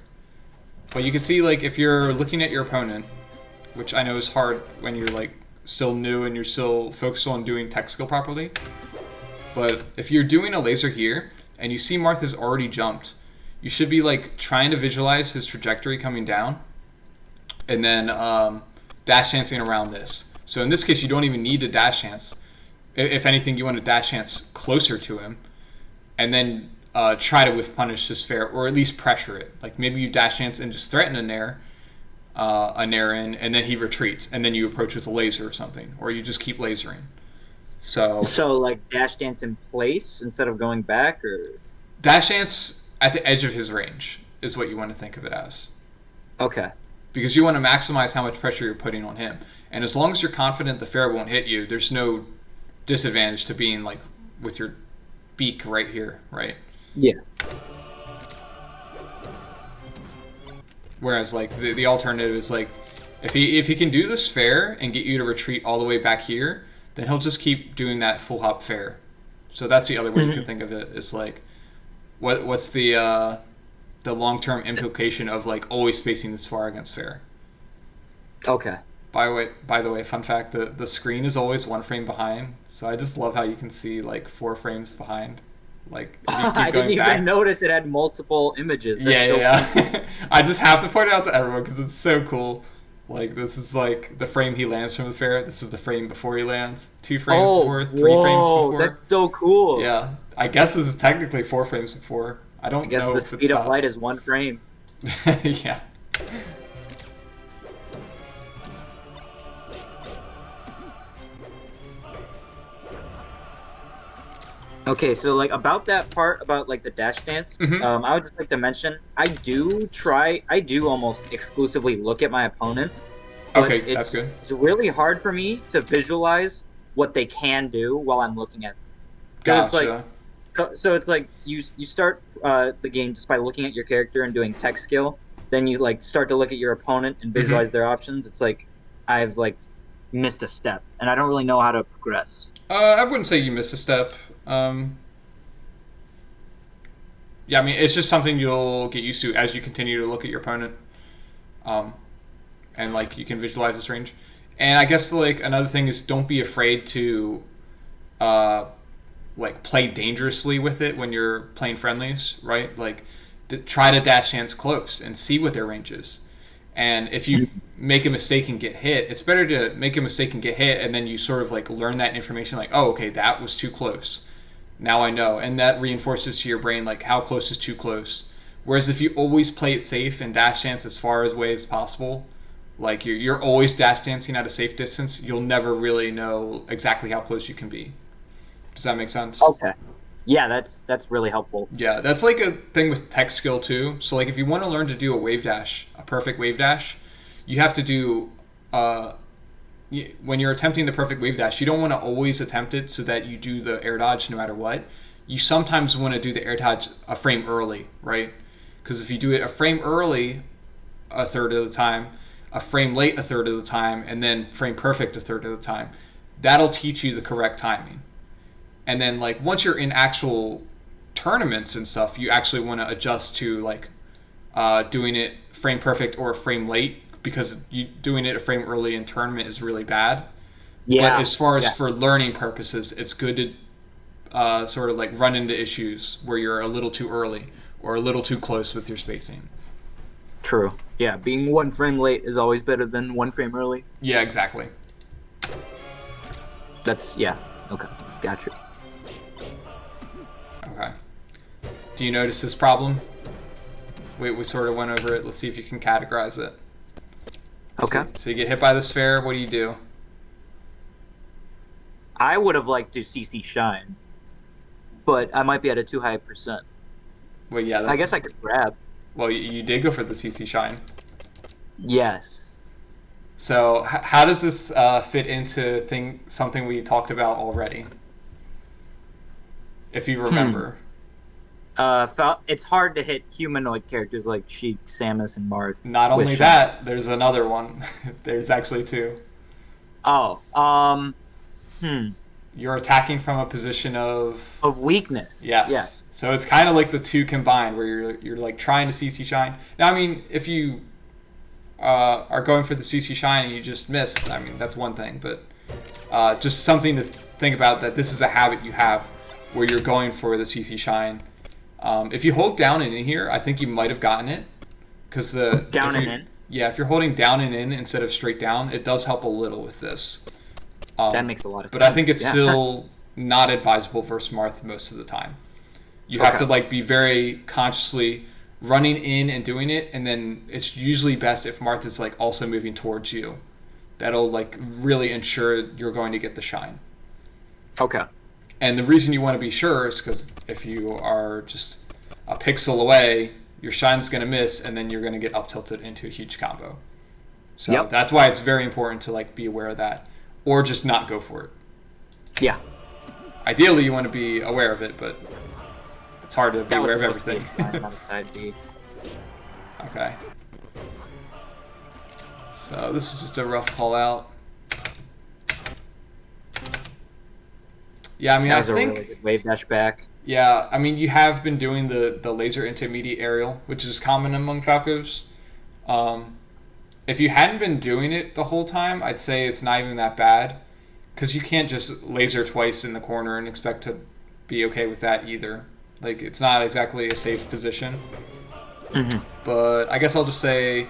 But you can see like if you're looking at your opponent, which I know is hard when you're like still new and you're still focused on doing tech skill properly. But if you're doing a laser here and you see Marth has already jumped, you should be like trying to visualize his trajectory coming down and then dash dancing around this. So in this case, you don't even need to dash dance. If anything, you want to dash dance closer to him and then try to whiff punish this fair, or at least pressure it. Like maybe you dash dance and just threaten a nair in, and then he retreats, and then you approach with a laser or something, or you just keep lasering. So like dash dance in place instead of going back, or dash dance at the edge of his range is what you want to think of it as. Okay. Because you want to maximize how much pressure you're putting on him, and as long as you're confident the fair won't hit you, there's no disadvantage to being like with your beak right here, right? Yeah. Whereas like the alternative is like if he can do this fair and get you to retreat all the way back here, then he'll just keep doing that full hop fair. So that's the other way you can think of it. Is like what's the long-term implication of like always spacing this far against fair? Okay. By the way, fun fact: the screen is always one frame behind. So I just love how you can see like 4 frames behind. Like I didn't even notice it had multiple images. That's yeah. I just have to point it out to everyone because it's so cool. Like this is like the frame he lands from the fair. This is the frame before he lands. 2 frames before, 3 frames before. That's so cool. Yeah, I guess this is technically 4 frames before. I guess the speed of light is 1 frame. Yeah. Okay, so like about that part about like the dash dance, I would just like to mention I do almost exclusively look at my opponent. Okay, that's good. It's really hard for me to visualize what they can do while I'm looking at them. Gotcha. It's like you start the game just by looking at your character and doing tech skill. Then you like start to look at your opponent and visualize their options. It's like I've like missed a step and I don't really know how to progress. I wouldn't say you missed a step. Yeah, I mean, it's just something you'll get used to as you continue to look at your opponent. um, and like you can visualize this range. And I guess like another thing is don't be afraid to uh, like play dangerously with it when you're playing friendlies, right? Like try to dash dance close and see what their range is. And if you make a mistake and get hit, it's better to make a mistake and get hit, and then you sort of like learn that information, like, oh, okay, that was too close. Now I know, and that reinforces to your brain like how close is too close. Whereas if you always play it safe and dash dance as far away as possible, like you're always dash dancing at a safe distance, you'll never really know exactly how close you can be. Does that make sense? Okay. Yeah, that's really helpful. Yeah, that's like a thing with tech skill too. So like if you want to learn to do a wave dash, a perfect wave dash, you have to do when you're attempting the perfect wave dash, you don't want to always attempt it so that you do the air dodge no matter what. You sometimes want to do the air dodge a frame early, right? Because if you do it a frame early a third of the time, a frame late a third of the time, and then frame perfect a third of the time, that'll teach you the correct timing. And then like once you're in actual tournaments and stuff, you actually want to adjust to like doing it frame perfect or frame late, because you doing it a frame early in tournament is really bad. Yeah. But as far as for learning purposes, it's good to sort of like run into issues where you're a little too early or a little too close with your spacing. True. Yeah, being one frame late is always better than one frame early. Yeah, exactly. Yeah. Okay. Gotcha. Okay. Do you notice this problem? We sort of went over it. Let's see if you can categorize it. Okay. So you get hit by the sphere. What do? I would have liked to CC shine, but I might be at a too high a percent. Well, yeah. I guess I could grab. Well, you did go for the CC shine. Yes. So how does this fit into something we talked about already? If you remember. It's hard to hit humanoid characters like Sheik, Samus, and Marth. Not only that, there's another one. There's actually two. Oh, You're attacking from a position of weakness. Yes. So it's kind of like the two combined, where you're like trying to CC shine. Now, I mean, if you are going for the CC shine and you just missed, I mean, that's one thing. But just something to think about, that this is a habit you have where you're going for the CC shine. If you hold down and in here, I think you might have gotten it, because down and in. Yeah, if you're holding down and in instead of straight down, it does help a little with this. That makes a lot of sense. But I think it's still not advisable versus Marth most of the time. You have to like be very consciously running in and doing it, and then it's usually best if Marth is like also moving towards you. That'll like really ensure you're going to get the shine. Okay. And the reason you want to be sure is because if you are just a pixel away, your shine's going to miss, and then you're going to get up tilted into a huge combo. So that's why it's very important to like be aware of that, or just not go for it. Yeah. Ideally, you want to be aware of it, but it's hard to be aware of everything. Okay. So this is just a rough call out. Yeah, I mean, I think really good wave dash back. Yeah, I mean, you have been doing the laser intermediate aerial, which is common among Falcos. If you hadn't been doing it the whole time, I'd say it's not even that bad, because you can't just laser twice in the corner and expect to be okay with that either. Like, it's not exactly a safe position. Mm-hmm. But I guess I'll just say,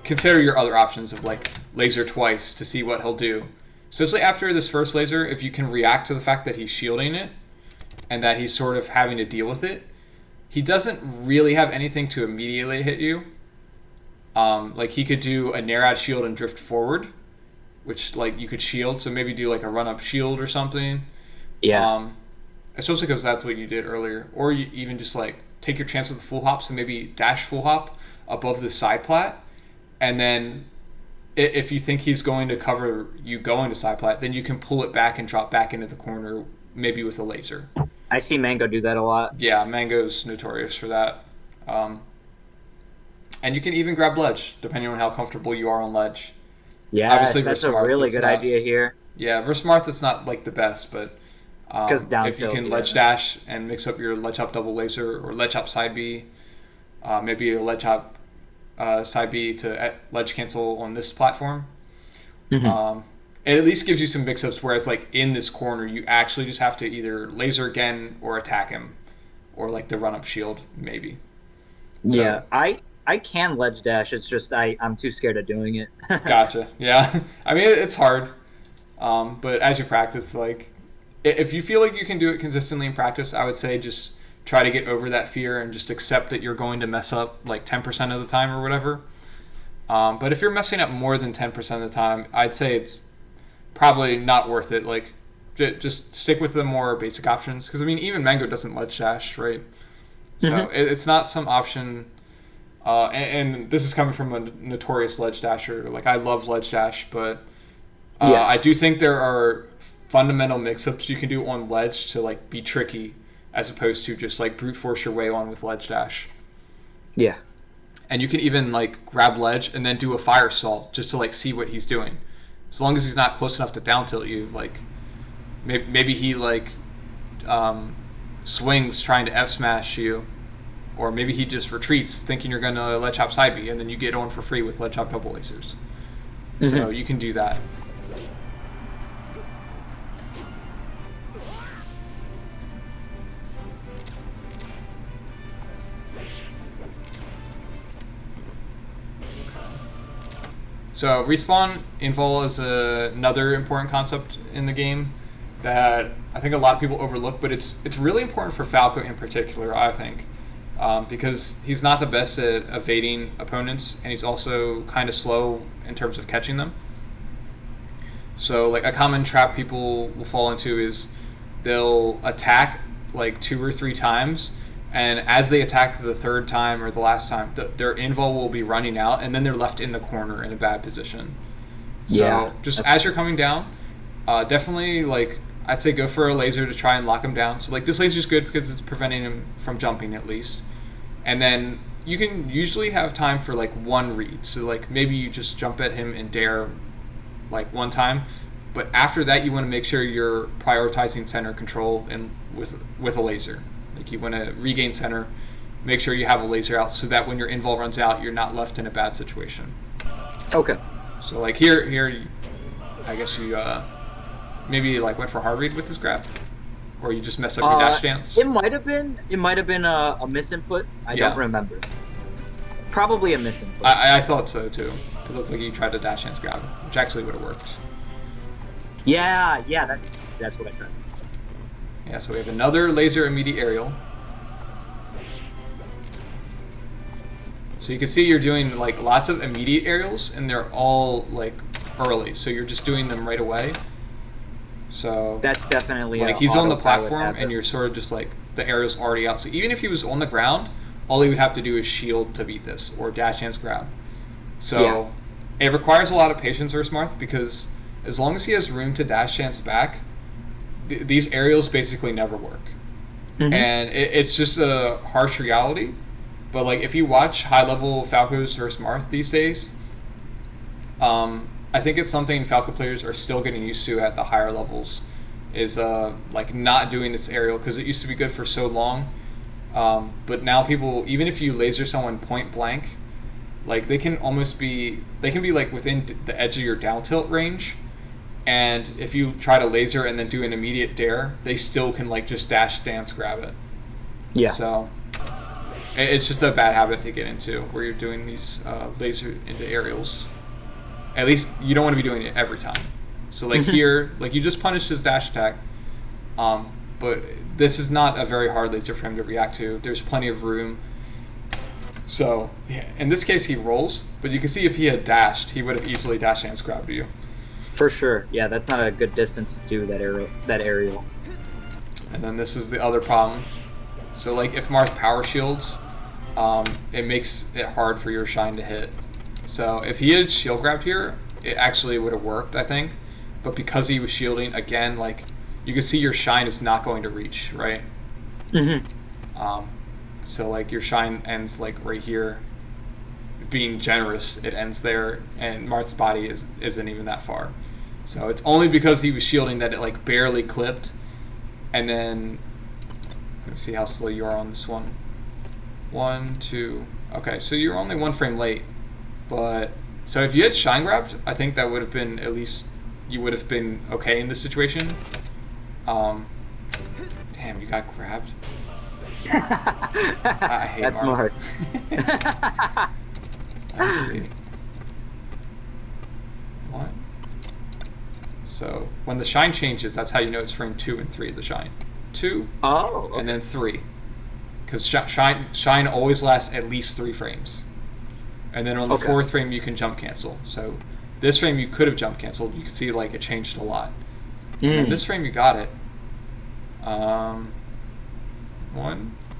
consider your other options of like laser twice to see what he'll do. Especially after this first laser, if you can react to the fact that he's shielding it and that he's sort of having to deal with it, he doesn't really have anything to immediately hit you. Like he could do a nair out shield and drift forward, which like you could shield, so maybe do like a run up shield or something. Yeah. Especially because that's what you did earlier. Or you even just like take your chance with the full hops and maybe dash full hop above the side plat, and then if you think he's going to cover you going to side plat, then you can pull it back and drop back into the corner, maybe with a laser. I see Mango do that a lot. Yeah, Mango's notorious for that. And you can even grab ledge, depending on how comfortable you are on ledge. Yeah, that's a really good idea here. Yeah, versus Marth, it's not like the best, but if you can ledge dash and mix up your ledge hop double laser or ledge hop side B, maybe a ledge hop side B to ledge cancel on this platform. Hmm. It at least gives you some mix-ups, whereas like in this corner, you actually just have to either laser again or attack him, or like the run-up shield, maybe. Yeah, So, I can ledge dash. It's just I'm too scared of doing it. gotcha. Yeah. I mean, it's hard. But as you practice, like, if you feel like you can do it consistently in practice, I would say just try to get over that fear and just accept that you're going to mess up like 10% of the time or whatever. But if you're messing up more than 10% of the time, I'd say it's probably not worth it. Like, just stick with the more basic options. Because, I mean, even Mango doesn't ledge dash, right? So Hmm. it's not some option. And this is coming from a notorious ledge dasher. Like, I love ledge dash, but Yeah, I do think there are fundamental mix-ups you can do on ledge to like be tricky, as opposed to just like brute force your way on with ledge dash. yeah. And you can even like grab ledge and then do a fire salt just to like see what he's doing. As long as he's not close enough to down tilt you, like maybe he like swings trying to F smash you, or maybe he just retreats thinking you're gonna ledge hop side B, and then you get on for free with ledge hop double lasers. So Hmm. you can do that. So respawn invul is another important concept in the game that I think a lot of people overlook, but it's really important for Falco in particular, I think, because he's not the best at evading opponents, and he's also kind of slow in terms of catching them. So like a common trap people will fall into is they'll attack like 2 or 3 times, and as they attack the third time or the last time, their invul will be running out, and then they're left in the corner in a bad position. Yeah. So just as you're coming down, definitely like I'd say go for a laser to try and lock him down. So like this laser is good because it's preventing him from jumping at least, and then you can usually have time for like one read. So like maybe you just jump at him and dare like one time, but after that you want to make sure you're prioritizing center control and with a laser. Like you want to regain center, make sure you have a laser out so that when your invul runs out, you're not left in a bad situation. Okay. So like here, I guess you maybe like went for hard read with this grab, or you just mess up your dash dance. It might have been a misinput. I Yeah, don't remember. Probably a misinput. I thought so too. It looked like you tried to dash dance grab, which actually would have worked. Yeah, that's what I tried. Yeah, so we have another laser immediate aerial. So you can see you're doing like lots of immediate aerials, and they're all like early. So you're just doing them right away. So That's definitely like a he's on the autopilot platform, and habit. you're sort of just like the aerial's already out. So even if he was on the ground, all he would have to do is shield to beat this, or dash dance grab. Yeah. So it requires a lot of patience versus Marth, because as long as he has room to dash chance back, these aerials basically never work. Hmm. And it's just a harsh reality. But like if you watch high level Falcos versus Marth these days, I think it's something Falco players are still getting used to at the higher levels. Is like not doing this aerial because it used to be good for so long. But now people, even if you laser someone point blank, like they can be like within the edge of your down tilt range, and if you try to laser and then do an immediate dare, they still can like just dash dance grab it. Yeah. So it's just a bad habit to get into where you're doing these laser into aerials. At least you don't want to be doing it every time. So like Hmm. here, like you just punished his dash attack, but this is not a very hard laser for him to react to. There's plenty of room. So yeah, in this case he rolls, but you can see if he had dashed, he would have easily dash dance grabbed you. For sure. Yeah, that's not a good distance to do that aerial. That aerial. And then this is the other problem. So like if Marth power shields, it makes it hard for your shine to hit. So if he had shield grabbed here, it actually would have worked, I think. But because he was shielding, again, like you can see your shine is not going to reach, right? Hmm. Um, so like your shine ends like right here. Being generous, it ends there, and Marth's body isn't even that far. So it's only because he was shielding that it like barely clipped. And then let me see how slow you are on this one. 1, 2. Okay, so you're only 1 frame late, but so if you had shine grabbed, I think that would have been at least you would have been okay in this situation. Um, damn, you got grabbed. I hate That's Marth. Marth. Actually, what? So when the shine changes, that's how you know it's frame 2 and 3 of the shine. 2 Oh, okay. and then 3. Because shine always lasts at least 3 frames. And then on the 4th frame, you can jump cancel. So this frame, you could have jump canceled. You can see like it changed a lot. And this frame, you got it. 1,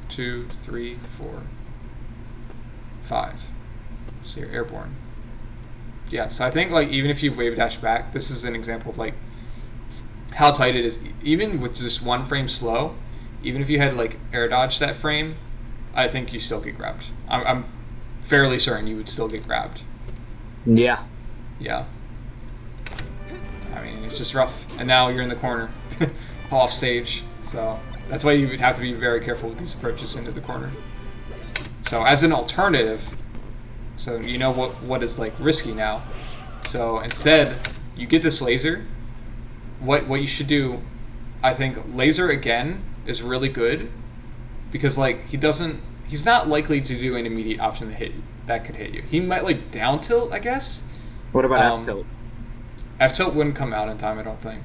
2, 3, 4, 5. So you're airborne. Yeah, so I think like even if you wave dash back, this is an example of like how tight it is. Even with just 1 frame slow, even if you had like air dodged that frame, I think you still get grabbed. I'm fairly certain you would still get grabbed. Yeah. Yeah. I mean, it's just rough. And now you're in the corner, off stage. So that's why you would have to be very careful with these approaches into the corner. So as an alternative, so you know what is like risky now. So instead, you get this laser. What you should do, I think laser again is really good because like he's not likely to do an immediate option that could hit you. He might like down tilt, I guess. What about F tilt? F tilt wouldn't come out in time, I don't think.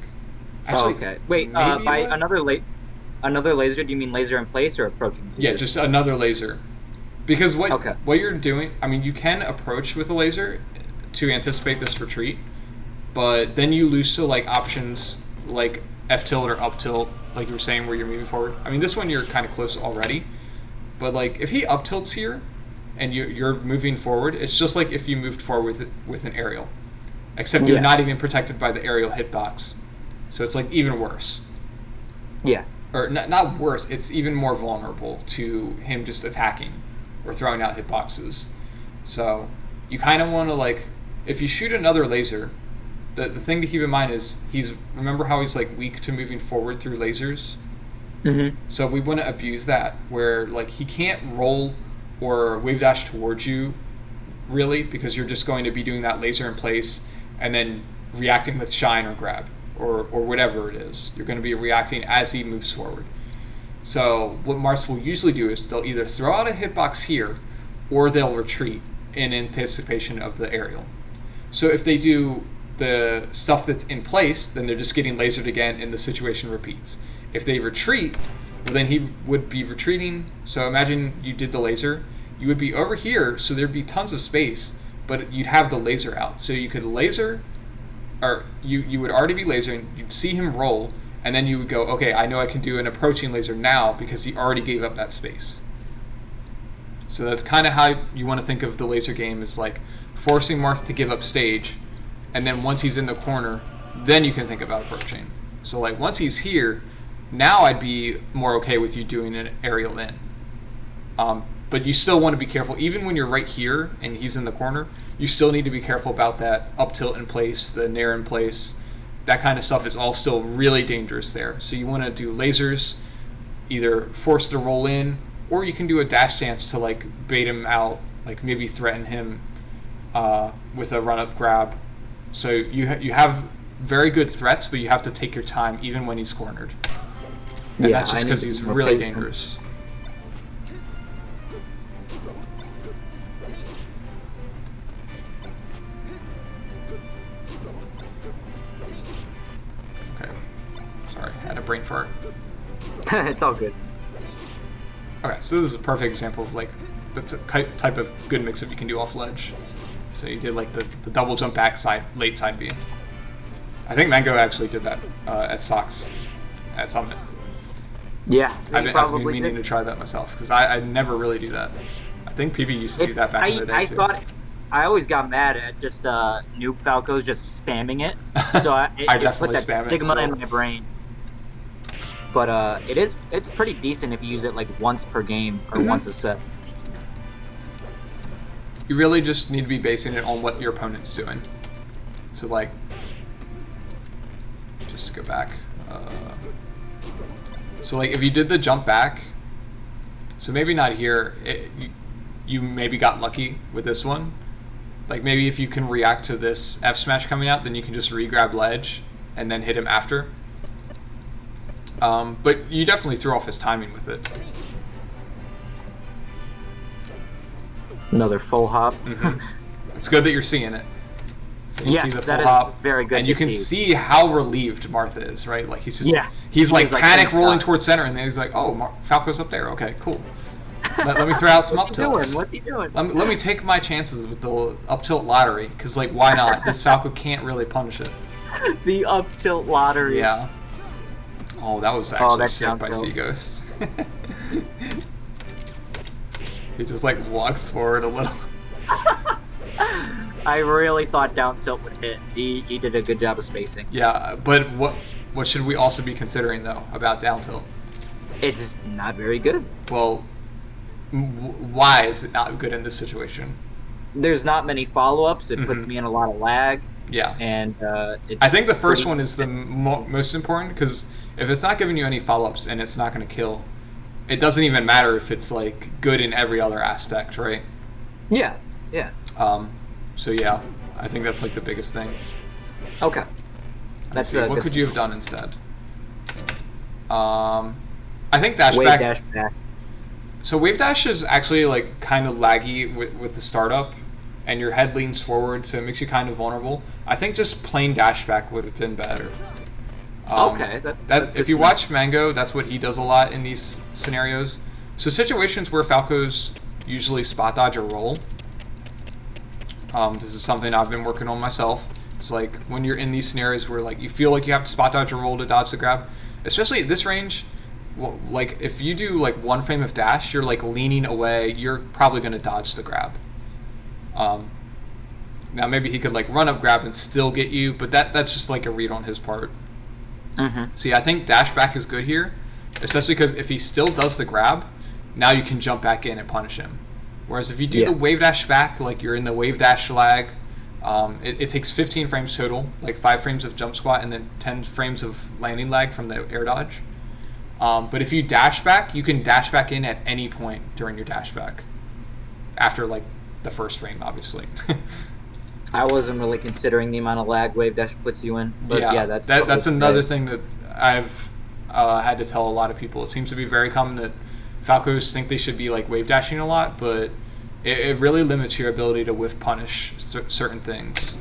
Actually, okay. Wait, by another laser, do you mean laser in place or approaching laser? Yeah, just another laser. Because what you're doing, I mean, you can approach with a laser to anticipate this retreat, but then you lose to like options like F tilt or up tilt, like you were saying, where you're moving forward. I mean, this one you're kind of close already, but like if he up tilts here and you're moving forward, it's just like if you moved forward with an aerial, except you're not even protected by the aerial hitbox, so it's like even worse. Yeah. Or not worse, it's even more vulnerable to him just attacking or throwing out hitboxes. So you kind of want to like, if you shoot another laser, the thing to keep in mind is remember how he's like weak to moving forward through lasers? Mm-hmm. So we want to abuse that where like he can't roll or wave dash towards you really because you're just going to be doing that laser in place and then reacting with shine or grab or whatever it is. You're going to be reacting as he moves forward. So what Marth will usually do is they'll either throw out a hitbox here or they'll retreat in anticipation of the aerial. So if they do the stuff that's in place, then they're just getting lasered again and the situation repeats. If they retreat, well, then he would be retreating. So imagine you did the laser. You would be over here, so there'd be tons of space, but you'd have the laser out. So you could laser, or you would already be lasering, you'd see him roll, and then you would go, okay, I know I can do an approaching laser now because he already gave up that space. So that's kind of how you want to think of the laser game. It's like forcing Marth to give up stage, and then once he's in the corner, then you can think about approaching. So like once he's here, now I'd be more okay with you doing an aerial in. But you still want to be careful, even when you're right here and he's in the corner, you still need to be careful about that up tilt in place, the nair in place. That kind of stuff is all still really dangerous there. So you want to do lasers, either force to roll in, or you can do a dash dance to like bait him out, like maybe threaten him with a run up grab. So you have very good threats, but you have to take your time even when he's cornered. And that's just because he's really dangerous. Okay. Sorry, I had a brain fart. It's all good. Okay, so this is a perfect example of like that's a type of good mix-up you can do off ledge. So you did like the double jump back side, late side B. I think Mango actually did that at Sox at Summit. Yeah, I've been meaning to try that myself because I never really do that. I think PB used to do that back in the day too. I always got mad at just noob Falcos just spamming it, so it put that stigma in my brain. But it's pretty decent if you use it like once per game or once a set. You really just need to be basing it on what your opponent's doing. So like, just to go back. So like if you did the jump back, so maybe not here, you maybe got lucky with this one. Like maybe if you can react to this F smash coming out, then you can just re-grab ledge and then hit him after. But you definitely threw off his timing with it. Another full hop. It's good that you're seeing it. So you see the that full hop, is very good. and you can see how relieved Marth is, right? Like he's just he's like panic rolling towards center, and then he's like, "Oh, Falco's up there. Okay, cool. Let me throw out some up tilts. What's he doing? Let me take my chances with the up tilt lottery, because like why not? This Falco can't really punish it. The up tilt lottery. Yeah. Oh, that was actually sick by Seaghost. He just like walks forward a little. I really thought down tilt would hit. He did a good job of spacing. Yeah, but what should we also be considering though about down tilt? It's just not very good. Well, why is it not good in this situation? There's not many follow-ups. It puts me in a lot of lag. Yeah. And I think the first one is the most important, because if it's not giving you any follow-ups and it's not going to kill, it doesn't even matter if it's like good in every other aspect, right? Yeah. Yeah. So yeah, I think that's like the biggest thing. Okay. That's what could you have done instead? I think dash wave back. Dash back. So wave dash is actually like kind of laggy with the startup, and your head leans forward, so it makes you kind of vulnerable. I think just plain dash back would have been better. Okay, that's if you watch Mango, that's what he does a lot in these scenarios. So situations where Falcos usually spot dodge or roll. This is something I've been working on myself. It's like when you're in these scenarios where like you feel like you have to spot dodge or roll to dodge the grab, especially at this range. Well, like if you do like one frame of dash, you're like leaning away. You're probably going to dodge the grab. Now maybe he could like run up grab and still get you, but that's just like a read on his part. So yeah, I think dash back is good here, especially because if he still does the grab, now you can jump back in and punish him. Whereas if you do the wave dash back, like you're in the wave dash lag, it takes 15 frames total, like 5 frames of jump squat and then 10 frames of landing lag from the air dodge. But if you dash back, you can dash back in at any point during your dash back, after like the first frame, obviously. I wasn't really considering the amount of lag wave dash puts you in, but yeah, that's another thing that I've had to tell a lot of people. It seems to be very common that Falcos think they should be like wave dashing a lot, but it really limits your ability to whiff punish certain things.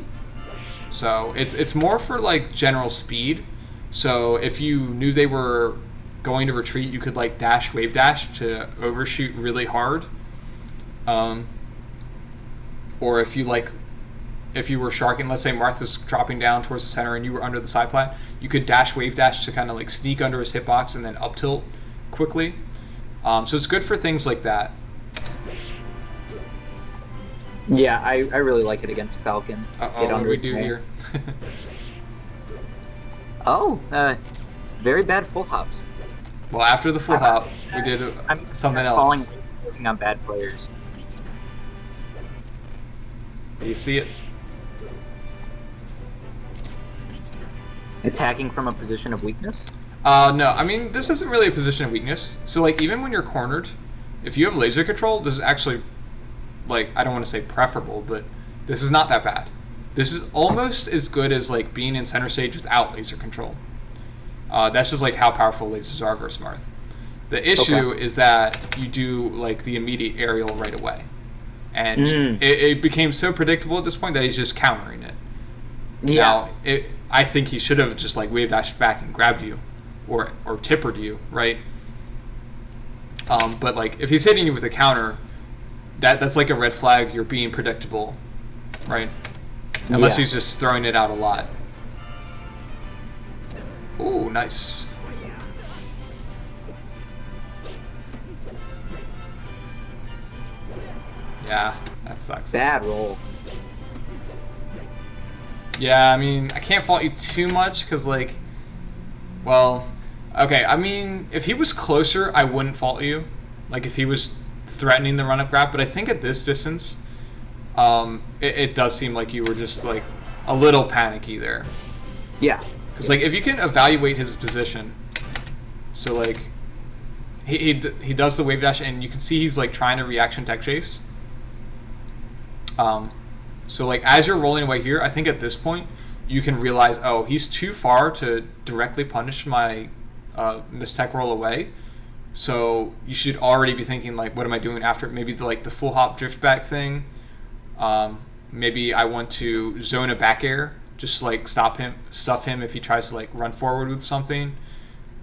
So it's more for like general speed. So if you knew they were going to retreat, you could like dash wave dash to overshoot really hard. Or if you were sharking, let's say Marth was dropping down towards the center and you were under the side plat, you could dash wave dash to kind of like sneak under his hitbox and then up tilt quickly. So it's good for things like that. Yeah, I really like it against Falcon. What do we do here? Very bad full hops. Well, after the full hop, we did something else. Working on bad players. You see it? Attacking from a position of weakness? No, I mean, this isn't really a position of weakness. So, like, even when you're cornered, if you have laser control, this is actually, like, I don't want to say preferable, but this is not that bad. This is almost as good as, like, being in center stage without laser control. That's just, like, how powerful lasers are versus Marth. The issue is that you do, like, the immediate aerial right away. And it became so predictable at this point that he's just countering it. Yeah. Now, I think he should have just, like, wave dashed back and grabbed you. Or tippered you, right? But like if he's hitting you with a counter, that's like a red flag. You're being predictable, right? Unless he's just throwing it out a lot. Ooh, nice. Yeah, that sucks. Bad roll. Yeah, I mean, I can't fault you too much because like, well. Okay, I mean, if he was closer, I wouldn't fault you. Like, if he was threatening the run-up grab. But I think at this distance, it does seem like you were just, like, a little panicky there. Yeah. Because, like, if you can evaluate his position, so, like, he does the wave dash, and you can see he's, like, trying to reaction tech chase. Um, so like as you're rolling away here, I think at this point you can realize, oh, he's too far to directly punish my mistech roll away. So you should already be thinking like, what am I doing after? Maybe the full hop drift back thing. Maybe I want to zone a back air, just like stuff him if he tries to like run forward with something.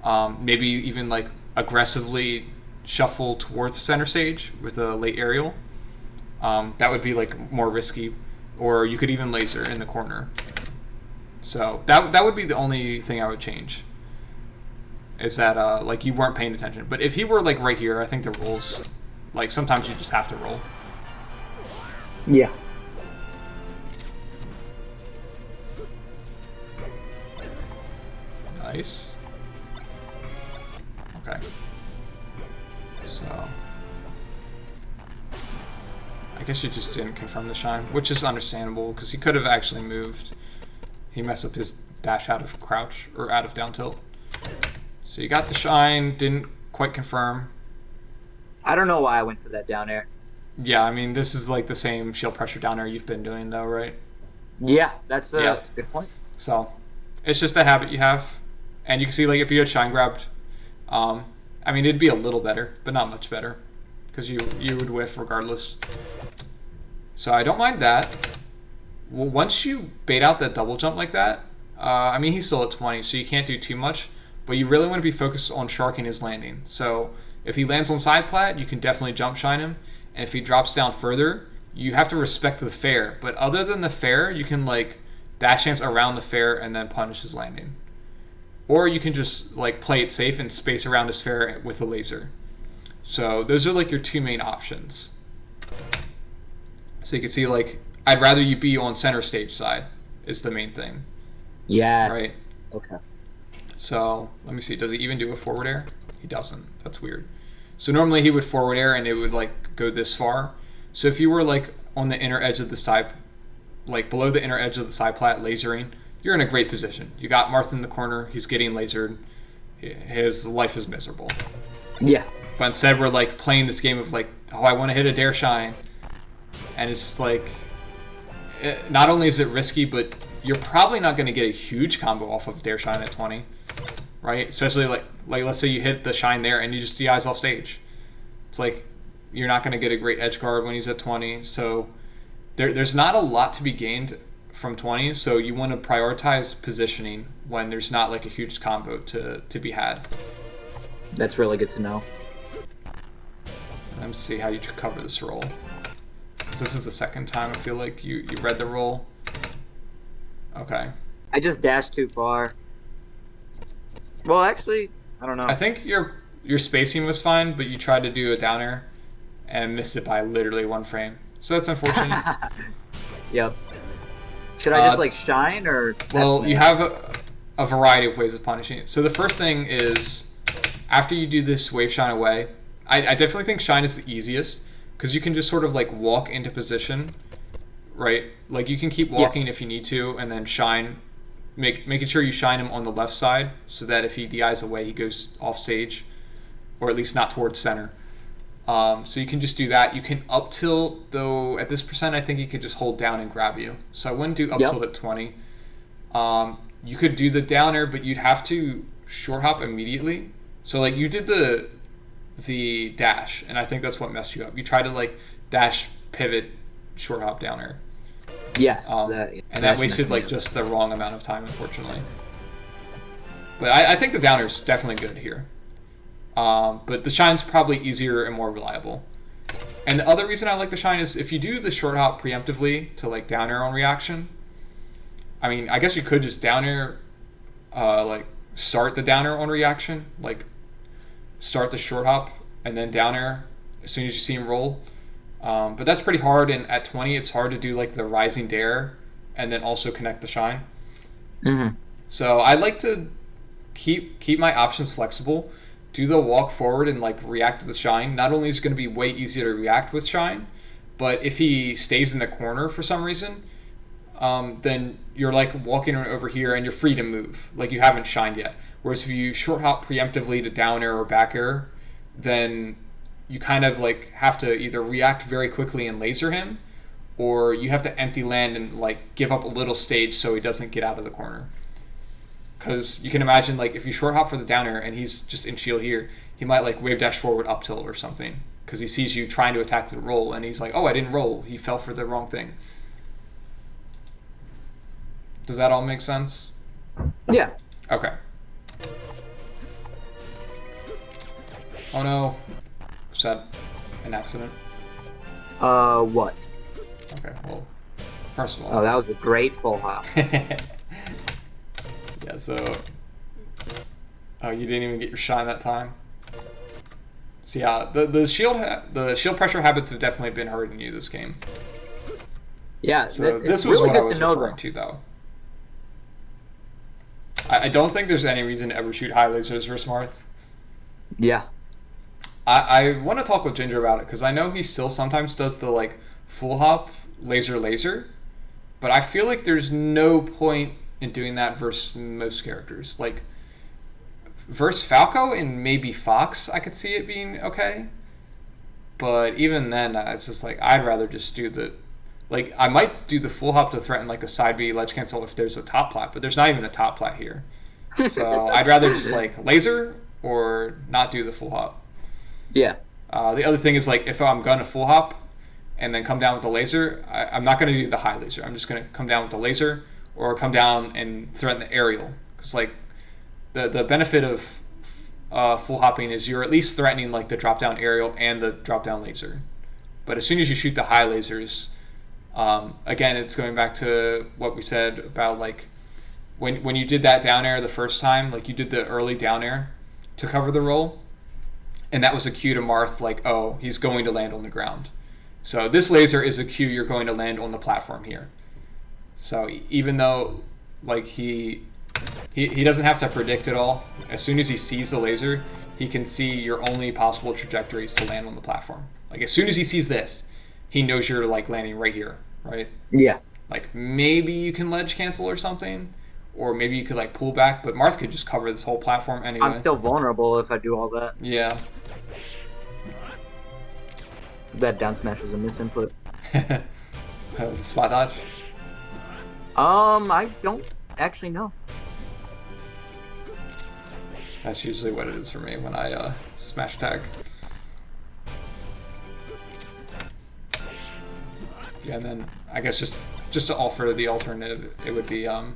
Maybe even like aggressively shuffle towards center stage with a late aerial. That would be like more risky, or you could even laser in the corner. So that would be the only thing I would change. Is that like you weren't paying attention. But if he were like right here, I think the rolls, like sometimes you just have to roll. Yeah. Nice. Okay. So I guess you just didn't confirm the shine, which is understandable because he could have actually moved. He messed up his dash out of crouch or out of down tilt. So you got the shine, didn't quite confirm. I don't know why I went for that down air. Yeah, I mean this is like the same shield pressure down air you've been doing though, right? Yeah, that's a good point. So it's just a habit you have, and you can see like if you had shine grabbed, I mean it'd be a little better, but not much better, because you would whiff regardless. So I don't mind that. Well, once you bait out that double jump like that, I mean he's still at 20, so you can't do too much, but you really want to be focused on sharking his landing. So if he lands on side plat, you can definitely jump shine him, and if he drops down further, you have to respect the fair. But other than the fair, you can like dash chance around the fair and then punish his landing. Or you can just like play it safe and space around his fair with a laser. So those are like your two main options. So you can see like I'd rather you be on center stage side is the main thing. Yes. Right. Okay. So let me see. Does he even do a forward air? He doesn't. That's weird. So normally he would forward air and it would like go this far. So if you were like on the inner edge of the side, like below the inner edge of the side plat lasering, you're in a great position. You got Marth in the corner. He's getting lasered. His life is miserable. Yeah. But instead we're like playing this game of like, oh, I want to hit a dare shine. And it's just like, not only is it risky, but you're probably not going to get a huge combo off of dare shine at 20, right? Especially like let's say you hit the shine there and you just DIs off stage. It's like you're not going to get a great edge guard when he's at 20. So there's not a lot to be gained from 20. So you want to prioritize positioning when there's not like a huge combo to be had. That's really good to know. Let me see how you cover this roll. This is the second time I feel like you read the roll. Okay. I just dashed too far. Well, actually, I don't know. I think your spacing was fine, but you tried to do a down air and missed it by literally 1 frame. So that's unfortunate. Yep. Should I just like shine or? Well, you have a variety of ways of punishing it. So the first thing is after you do this wave shine away, I definitely think shine is the easiest because you can just sort of like walk into position, right? Like you can keep walking if you need to, and then shine, making sure you shine him on the left side so that if he DIs away, he goes off stage, or at least not towards center. So you can just do that. You can up tilt, though at this percent I think he could just hold down and grab you. So I wouldn't do up tilt at 20. You could do the downer, but you'd have to short hop immediately. So like you did the dash, and I think that's what messed you up. You tried to like dash, pivot, short hop downer. Yes. And that wasted like just the wrong amount of time, unfortunately. But I think the downer's definitely good here. But the shine's probably easier and more reliable. And the other reason I like the shine is if you do the short hop preemptively to like down air on reaction, I mean, I guess you could just down air, like start the down air on reaction, like start the short hop and then down air as soon as you see him roll. But that's pretty hard, and at 20 it's hard to do like the rising dare and then also connect the shine. Mm-hmm. So I like to keep my options flexible. Do the walk forward and like react to the shine. Not only is it going to be way easier to react with shine, but if he stays in the corner for some reason, then you're like walking over here and you're free to move. Like you haven't shined yet. Whereas if you short hop preemptively to down air or back air, then you kind of like have to either react very quickly and laser him, or you have to empty land and like give up a little stage so he doesn't get out of the corner. Because you can imagine, like, if you short hop for the down air and he's just in shield here, he might like wave dash forward up tilt or something because he sees you trying to attack the roll and he's like, oh, I didn't roll, he fell for the wrong thing. Does that all make sense? Yeah. Okay. Oh no. Was that an accident? What? Okay, well, first of all. Oh, that was a great full hop. Yeah, so. Oh, you didn't even get your shine that time? So yeah, the shield pressure habits have definitely been hurting you this game. Yeah, So it's this was really what I good was to know, referring to, though. I don't think there's any reason to ever shoot high lasers versus Marth. Yeah. I want to talk with Ginger about it because I know he still sometimes does the like full hop laser, but I feel like there's no point in doing that versus most characters. Like versus Falco and maybe Fox, I could see it being okay, but even then, it's just like I'd rather just do the like I might do the full hop to threaten like a side B ledge cancel if there's a top plat, but there's not even a top plat here, so I'd rather just like laser or not do the full hop. Yeah. The other thing is like if I'm gonna full hop and then come down with the laser, I'm not gonna do the high laser. I'm just gonna come down with the laser or come down and threaten the aerial. Because like the benefit of full hopping is you're at least threatening like the drop down aerial and the drop down laser. But as soon as you shoot the high lasers, again it's going back to what we said about like when you did that down air the first time, like you did the early down air to cover the roll. And that was a cue to Marth, like, oh, he's going to land on the ground. So this laser is a cue you're going to land on the platform here. So even though, like, he doesn't have to predict it all, as soon as he sees the laser, he can see your only possible trajectories to land on the platform. Like, as soon as he sees this, he knows you're, like, landing right here, right? Yeah. Like, maybe you can ledge cancel or something, or maybe you could, like, pull back, but Marth could just cover this whole platform anyway. I'm still vulnerable if I do all that. Yeah. That down smash was a misinput. That was a spot dodge? I don't actually know. That's usually what it is for me when I smash tag. Yeah, and then I guess just to offer the alternative, it would be so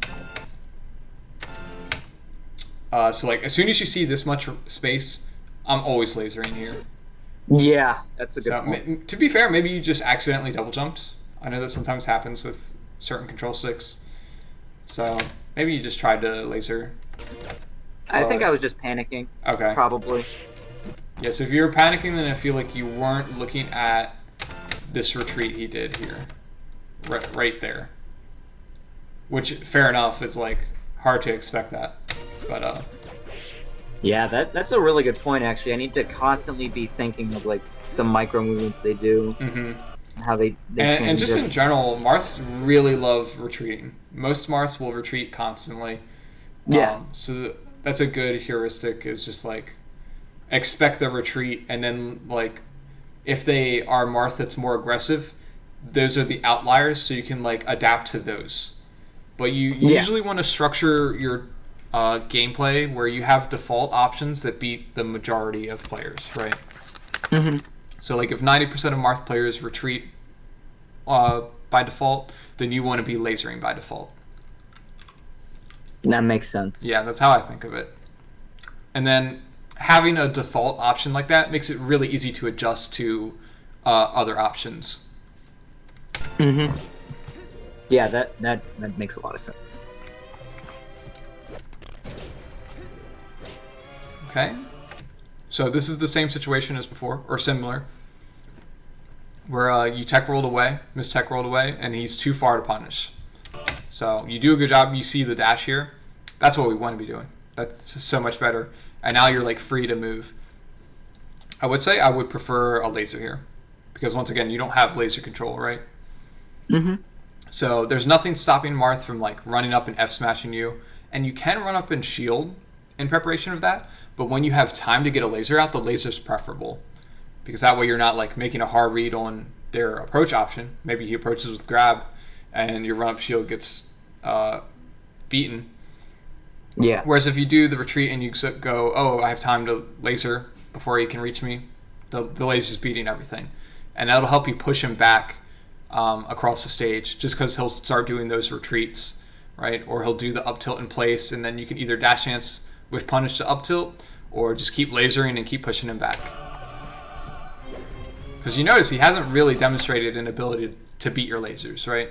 like as soon as you see this much space, I'm always lasering here. Yeah, that's a good So point. to be fair, maybe you just accidentally double jumped. I know that sometimes happens with certain control sticks. So maybe you just tried to laser. I think I was just panicking. Okay. Probably. Yeah, so if you were panicking, then I feel like you weren't looking at this retreat he did here. Right there. Which, fair enough, it's like hard to expect that. But Yeah, that's a really good point, actually. I need to constantly be thinking of, like, the micro movements they do, how they change and just it. in general, Marths really love retreating. Most Marths will retreat constantly. Yeah. So that's a good heuristic, is just, like, expect the retreat, and then, like, if they are Marth that's more aggressive, those are the outliers, so you can, like, adapt to those. But you usually want to structure your gameplay where you have default options that beat the majority of players, right? So like if 90% of Marth players retreat by default, then you want to be lasering by default. That makes sense. Yeah, that's how I think of it. And then having a default option like that makes it really easy to adjust to other options. Yeah, that makes a lot of sense. Okay, so this is the same situation as before, or similar, where you tech rolled away, mistech rolled away, and he's too far to punish. So you do a good job, you see the dash here, that's what we want to be doing. That's so much better, and now you're like free to move. I would say I would prefer a laser here, because once again, you don't have laser control, right? So there's nothing stopping Marth from like running up and F smashing you, and you can run up and shield in preparation of that, but when you have time to get a laser out, the laser's preferable, because that way you're not like making a hard read on their approach option. Maybe he approaches with grab, and your run up shield gets beaten. Yeah. Whereas if you do the retreat and you go, oh, I have time to laser before he can reach me, the laser's beating everything, and that'll help you push him back across the stage. Just because he'll start doing those retreats, right? Or he'll do the up tilt in place, and then you can either dash dance with punish to up tilt, or just keep lasering and keep pushing him back. Because you notice he hasn't really demonstrated an ability to beat your lasers, right?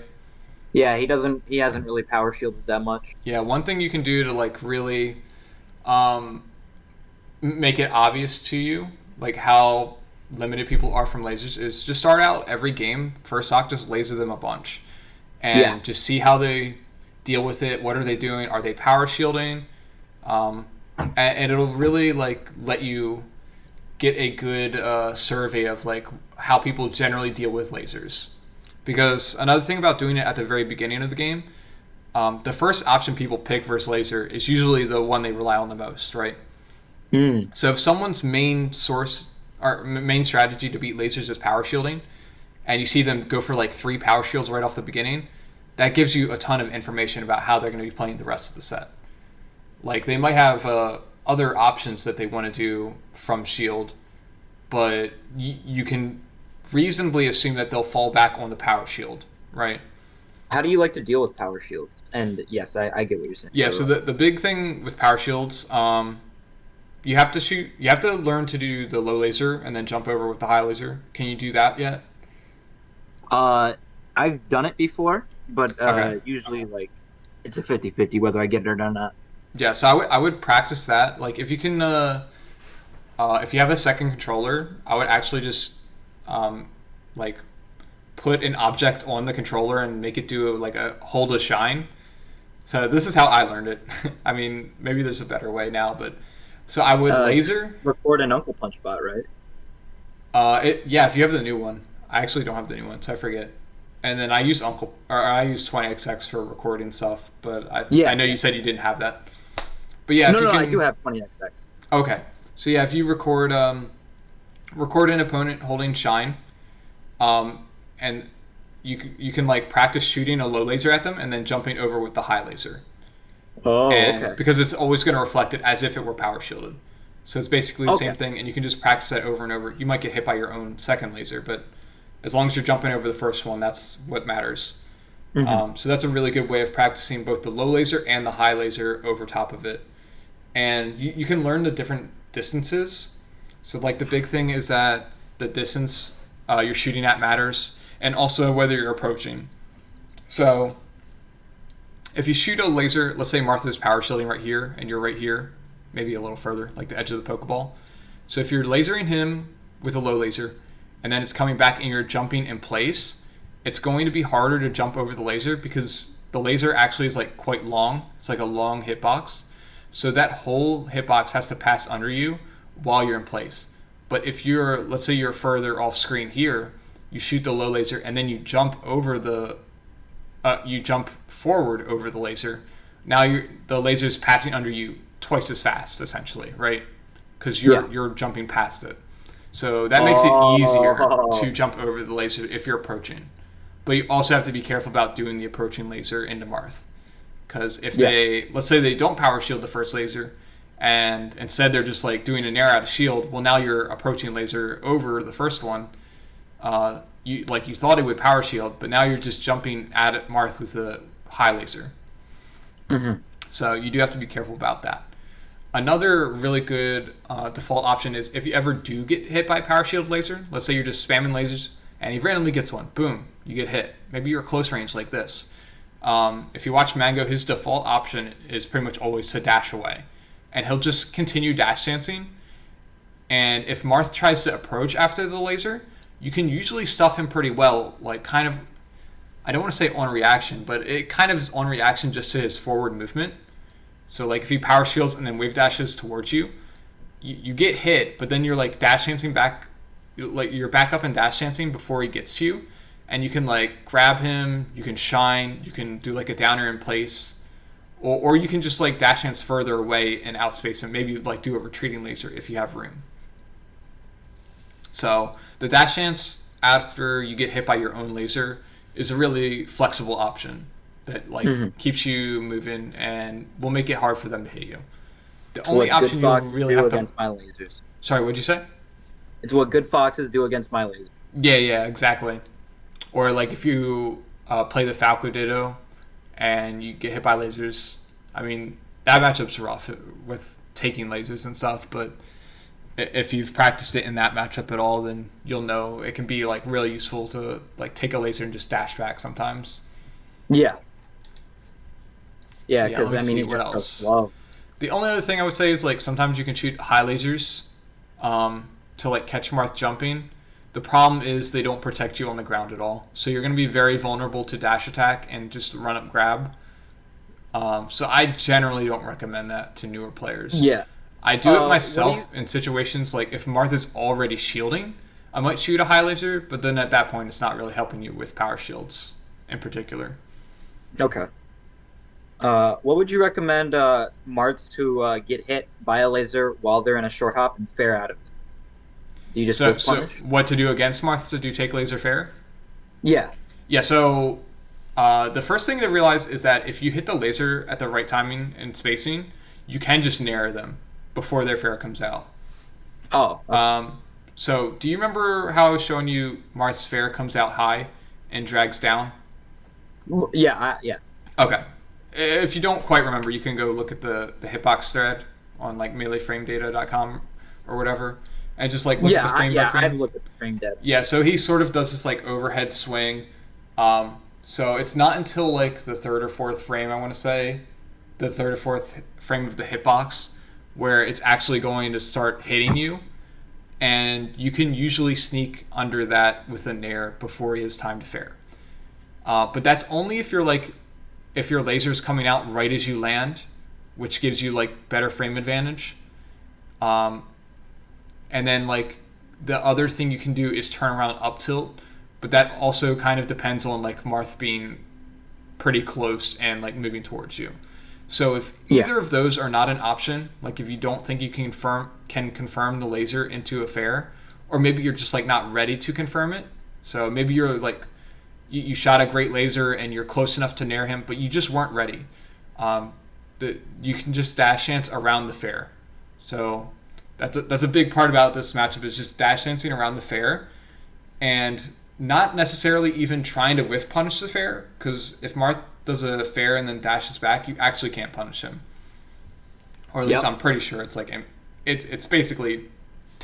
Yeah, he doesn't. He hasn't really power shielded that much. Yeah, one thing you can do to like really make it obvious to you, like how limited people are from lasers, is just start out every game first off, just laser them a bunch, and just see how they deal with it. What are they doing? Are they power shielding? And it'll really like let you get a good survey of like how people generally deal with lasers. Because another thing about doing it at the very beginning of the game, the first option people pick versus laser is usually the one they rely on the most, right? So if someone's main source or main strategy to beat lasers is power shielding, and you see them go for like 3 power shields right off the beginning, that gives you a ton of information about how they're going to be playing the rest of the set. Like they might have other options that they want to do from shield, but you can reasonably assume that they'll fall back on the power shield, right? How do you like to deal with power shields? And yes, I get what you're saying. Yeah, so the big thing with power shields, you have to learn to do the low laser and then jump over with the high laser. Can you do that yet? I've done it before, but Okay. usually like it's a 50-50 whether I get it or not. Yeah, so I would practice that. Like if you can, if you have a second controller, I would actually just like put an object on the controller and make it do like a hold a shine. So this is how I learned it. I mean, maybe there's a better way now, but so I would laser. Record an Uncle Punch bot, right? Yeah, if you have the new one. I actually don't have the new one, so I forget. And then I use I use 20XX for recording stuff, but I know you said you didn't have that. But yeah, no, I do have 20XX. Okay, so yeah, if you record an opponent holding shine, and you can like practice shooting a low laser at them and then jumping over with the high laser. Oh, okay. Because it's always going to reflect it as if it were power shielded. So it's basically the same thing, and you can just practice that over and over. You might get hit by your own second laser, but as long as you're jumping over the first one, that's what matters. So that's a really good way of practicing both the low laser and the high laser over top of it. And you can learn the different distances. So like the big thing is that the distance you're shooting at matters, and also whether you're approaching. So if you shoot a laser, let's say Marth is power shielding right here, and you're right here, maybe a little further, like the edge of the Pokeball. So if you're lasering him with a low laser, and then it's coming back and you're jumping in place, it's going to be harder to jump over the laser because the laser actually is like quite long. It's like a long hitbox. So that whole hitbox has to pass under you while you're in place. But if you're, let's say you're further off screen here, you shoot the low laser and then you jump over you jump forward over the laser. Now the laser's passing under you twice as fast, essentially, right? Because you're jumping past it. So that makes it easier to jump over the laser if you're approaching. But you also have to be careful about doing the approaching laser into Marth. Because if let's say they don't power shield the first laser, and instead they're just like doing an air out of shield, well now your approaching laser over the first one, you thought it would power shield, but now you're just jumping at Marth with the high laser. So you do have to be careful about that. Another really good default option is if you ever do get hit by a power shield laser, let's say you're just spamming lasers and he randomly gets one, boom, you get hit. Maybe you're close range like this. If you watch Mango, his default option is pretty much always to dash away. And he'll just continue dash dancing. And if Marth tries to approach after the laser, you can usually stuff him pretty well, like kind of, I don't want to say on reaction, but it kind of is on reaction just to his forward movement. So like if he power shields and then wave dashes towards you, you get hit, but then you're like dash dancing back, like you're back up and dash dancing before he gets to you, and you can like grab him, you can shine, you can do like a downer in place, or you can just like dash dance further away and outspace him, maybe like do a retreating laser if you have room. So the dash dance after you get hit by your own laser is a really flexible option that like Hmm. keeps you moving and will make it hard for them to hit you. The It's only what good option you'll foxes really do have to. against my lasers. Sorry, what'd you say? It's what good foxes do against my lasers. Yeah, yeah, exactly. Or like if you play the Falco Ditto and you get hit by lasers, I mean that matchup's rough with taking lasers and stuff. But if you've practiced it in that matchup at all, then you'll know it can be like really useful to like take a laser and just dash back sometimes. Yeah, yeah, Yeah, let because me I mean see he's what just so else. slow. The only other thing I would say is like sometimes you can shoot high lasers to like catch Marth jumping. The problem is they don't protect you on the ground at all, so you're going to be very vulnerable to dash attack and just run up grab. So I generally don't recommend that to newer players. Yeah. I do it What do myself you? in situations like if Marth is already shielding, I might shoot a high laser, but then at that point it's not really helping you with power shields in particular. Okay. What would you recommend Marts who get hit by a laser while they're in a short hop and fare out of it? Do you just So whiff so punish? what to do against Marth? To do take laser fair? Yeah. Yeah, so the first thing to realize is that if you hit the laser at the right timing and spacing, you can just nair them before their fair comes out. Oh, okay. So do you remember how I was showing you Marth's fair comes out high and drags down? Yeah, yeah. Okay. If you don't quite remember, you can go look at the hitbox thread on like meleeframedata.com or whatever, and just like look at the frame by Yeah, I've frame. looked at the frame data. Yeah, so he sort of does this like overhead swing. So it's not until like the third or fourth frame, I want to say, the third or fourth frame of the hitbox, where it's actually going to start hitting you, and you can usually sneak under that with a nair before he has time to fair. But that's only if you're like if your laser's coming out right as you land, which gives you like better frame advantage. Um, and then like the other thing you can do is turn around up tilt, but that also kind of depends on like Marth being pretty close and like moving towards you. So if Yeah. either of those are not an option, like if you don't think you can confirm the laser into a fair, or maybe you're just like not ready to confirm it. So maybe you're like you shot a great laser and you're close enough to nair him, but you just weren't ready. Um, you can just dash dance around the fair. So that's a big part about this matchup is just dash dancing around the fair and not necessarily even trying to whiff punish the fair, because if Marth does a fair and then dashes back, you actually can't punish him. Or at least Yep. I'm pretty sure it's like it's basically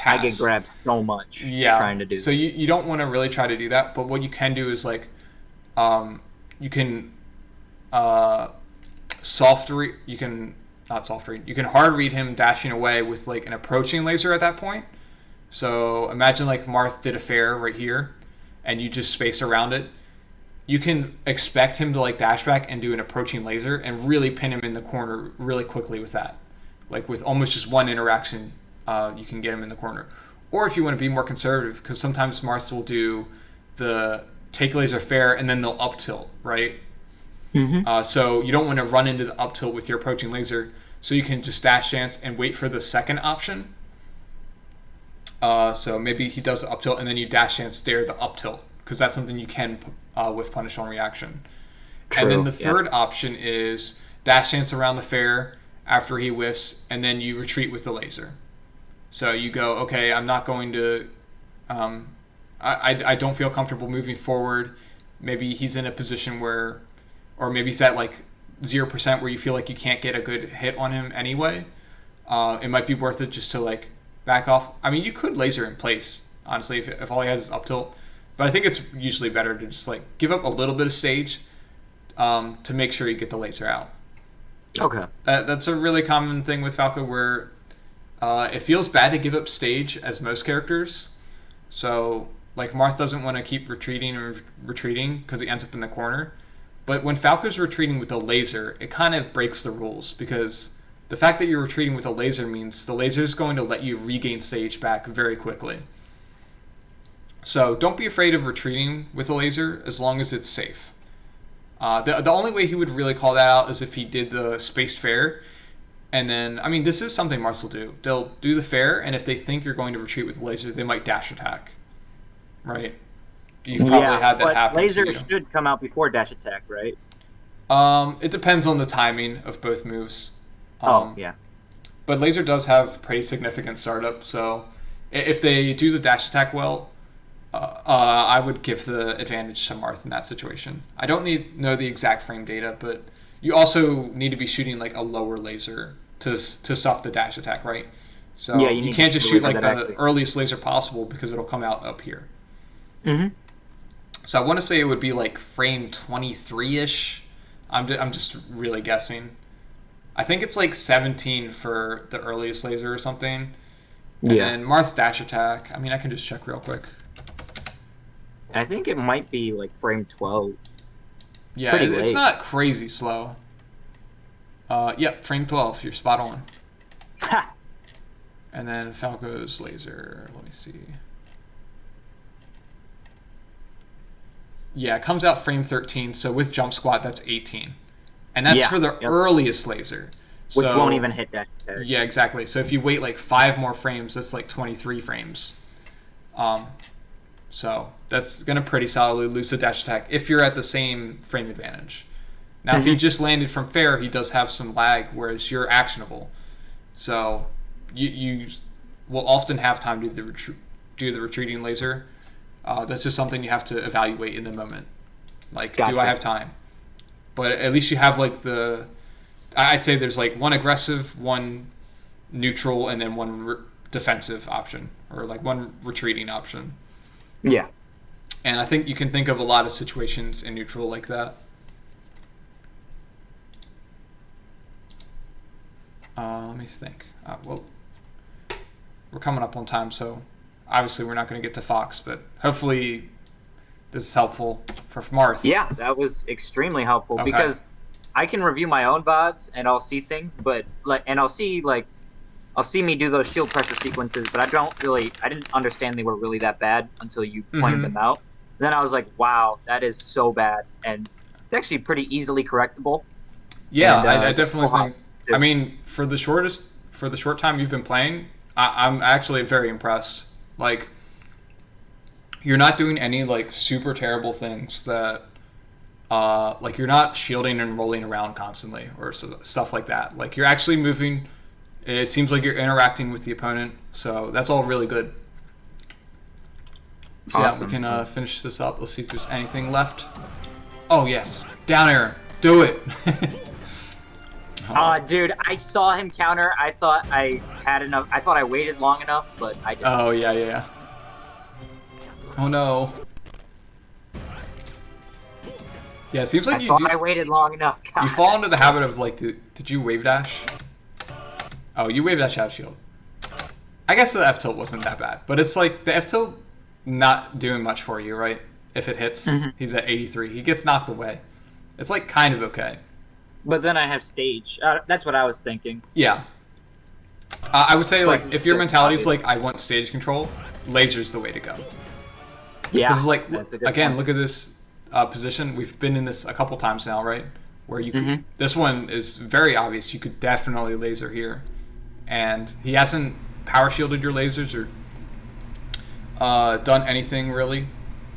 I get task. grabbed so much Yeah. trying to do So that. you don't want to really try to do that, but what you can do is like you can uh, soft read. You can not soft read. You can hard read him dashing away with like an approaching laser at that point. So imagine like Marth did a fair right here, and you just space around it. You can expect him to like dash back and do an approaching laser and really pin him in the corner really quickly with that. Like with almost just one interaction, you can get him in the corner. Or if you want to be more conservative, because sometimes Marths will do the take laser fair and then they'll up tilt, right? Hmm. So you don't want to run into the up tilt with your approaching laser. So you can just dash dance and wait for the second option. So maybe he does the up tilt and then you dash dance dare the up tilt, because that's something you can with punish on reaction. And then True. the Yeah. third option is dash dance around the fair after he whiffs, and then you retreat with the laser. So you go, okay, I'm not going to, um, I don't feel comfortable moving forward. Maybe he's in a position where, or maybe he's at like 0% where you feel like you can't get a good hit on him anyway. It might be worth it just to like back off. I mean, you could laser in place, honestly, if all he has is up tilt. But I think it's usually better to just like give up a little bit of stage to make sure you get the laser out. Okay. That's a really common thing with Falco where it feels bad to give up stage as most characters. So like Marth doesn't want to keep retreating and retreating because he ends up in the corner. But when Falco's retreating with a laser, it kind of breaks the rules, because the fact that you're retreating with a laser means the laser is going to let you regain stage back very quickly. So don't be afraid of retreating with a laser as long as it's safe. The only way he would really call that out is if he did the spaced fair. And then, I mean, this is something Marths will do. They'll do the fair, and if they think you're going to retreat with a laser, they might dash attack. Right? you've probably Yeah, had that but happen to laser you. should come out before dash attack, right? It depends on the timing of both moves. Oh, Um, yeah. but laser does have pretty significant startup, so if they do the dash attack well, I would give the advantage to Marth in that situation. I don't know the exact frame data, but you also need to be shooting like a lower laser to stop the dash attack, right? Yeah, So you you need to can't shoot just a shoot laser like that the actually. earliest laser possible because it'll come out up here. Hmm. So I want to say it would be like frame 23-ish. I'm just really guessing. I think it's like 17 for the earliest laser or something. And Yeah. then Marth's dash attack. I mean, I can just check real quick. I think it might be like frame 12. Yeah, Pretty it's late. not crazy slow. Yep, frame 12. You're spot on. Ha! And then Falco's laser. Let me see. Yeah, it comes out frame 13. So with jump squat, that's 18. And that's Yeah. for the Yep. earliest laser. Which won't So even hit dash attack. yeah, exactly. So if you wait like 5 more frames, that's like 23 frames. Um, so that's gonna pretty solidly lose the dash attack if you're at the same frame advantage. Now, if he Mhm. just landed from fair, he does have some lag, whereas you're actionable. So you will often have time to do the retreating laser. That's just something you have to evaluate in the moment. Like, do I Gotcha. have time? But at least you have like I'd say there's like one aggressive, one neutral, and then one defensive option, or like one retreating option. Yeah. And I think you can think of a lot of situations in neutral like that. Let me think. Well, we're coming up on time, so obviously we're not going to get to Fox, but hopefully this is helpful for Marth. Yeah, that was extremely helpful Okay. because I can review my own VODs and I'll see things, but I'll see me do those shield pressure sequences, but I didn't understand they were really that bad until you pointed them out. Then I was like, wow, that is so bad, and it's actually pretty easily correctable. Yeah, And I definitely well, think. I mean, for the short time you've been playing, I'm actually very impressed. Like, you're not doing any like super terrible things that, like you're not shielding and rolling around constantly or stuff like that. Like you're actually moving. It seems like you're interacting with the opponent, so that's all really good. So yeah, we Awesome. can finish this up. Let's see if there's anything left. Oh yes, down air, do it. Dude, I saw him counter. I thought I had enough. I thought I waited long enough, but I didn't. Oh yeah. Oh no. Yeah, it seems like I thought I waited long enough. God, you fall into the habit of like, did you wave dash? Oh, you wave dash out of shield. I guess the F tilt wasn't that bad, but it's like the F tilt not doing much for you, right? If it hits, he's at 83. He gets knocked away. It's like kind of okay. But then I have stage. That's what I was thinking. Yeah. I would say like But if your mentality is obvious. like I want stage control, laser's the way to go. Yeah, Because like that's a good again, point. look at this position. We've been in this a couple times now, right? Where you could, this one is very obvious. You could definitely laser here, and he hasn't power shielded your lasers or done anything really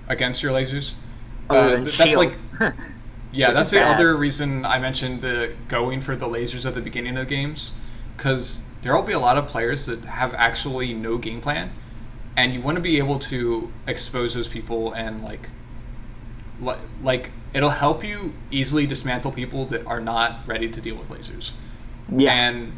against your lasers. Other than That's shield. like yeah, Which that's is the bad. other reason I mentioned the going for the lasers at the beginning of games, because there will be a lot of players that have actually no game plan, and you want to be able to expose those people and like it'll help you easily dismantle people that are not ready to deal with lasers. Yeah. And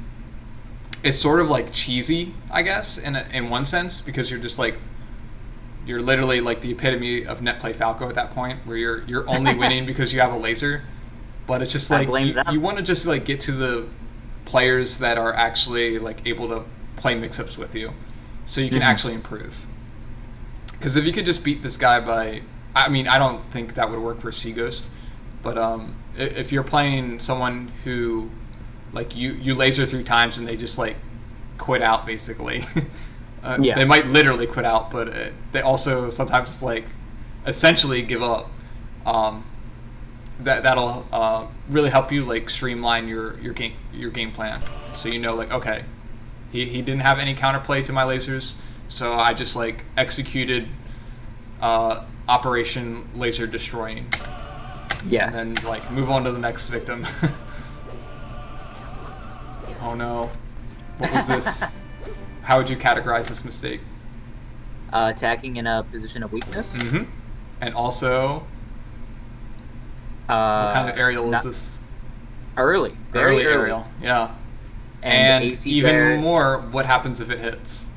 it's sort of like cheesy, I guess, in one sense, because you're literally like the epitome of net play Falco at that point, where you're only winning because you have a laser. But it's just I like blame them. you want to just like get to the players that are actually like able to play mix-ups with you, so you can actually improve. Because if you could just beat this guy by, I mean, I don't think that would work for Sea Ghost, but if you're playing someone who like you laser 3 times and they just like quit out basically. Yeah. They might literally quit out, but they also sometimes just like essentially give up. That'll really help you like streamline your game plan. So you know like, okay, he didn't have any counterplay to my lasers, so I just like executed Operation Laser Destroying. Yes. And then like move on to the next victim. Oh no. What was this? How would you categorize this mistake? Attacking in a position of weakness. Mm-hmm. And also, what kind of aerial is this? Early. Very early. Aerial. Yeah. And AC even more, what happens if it hits?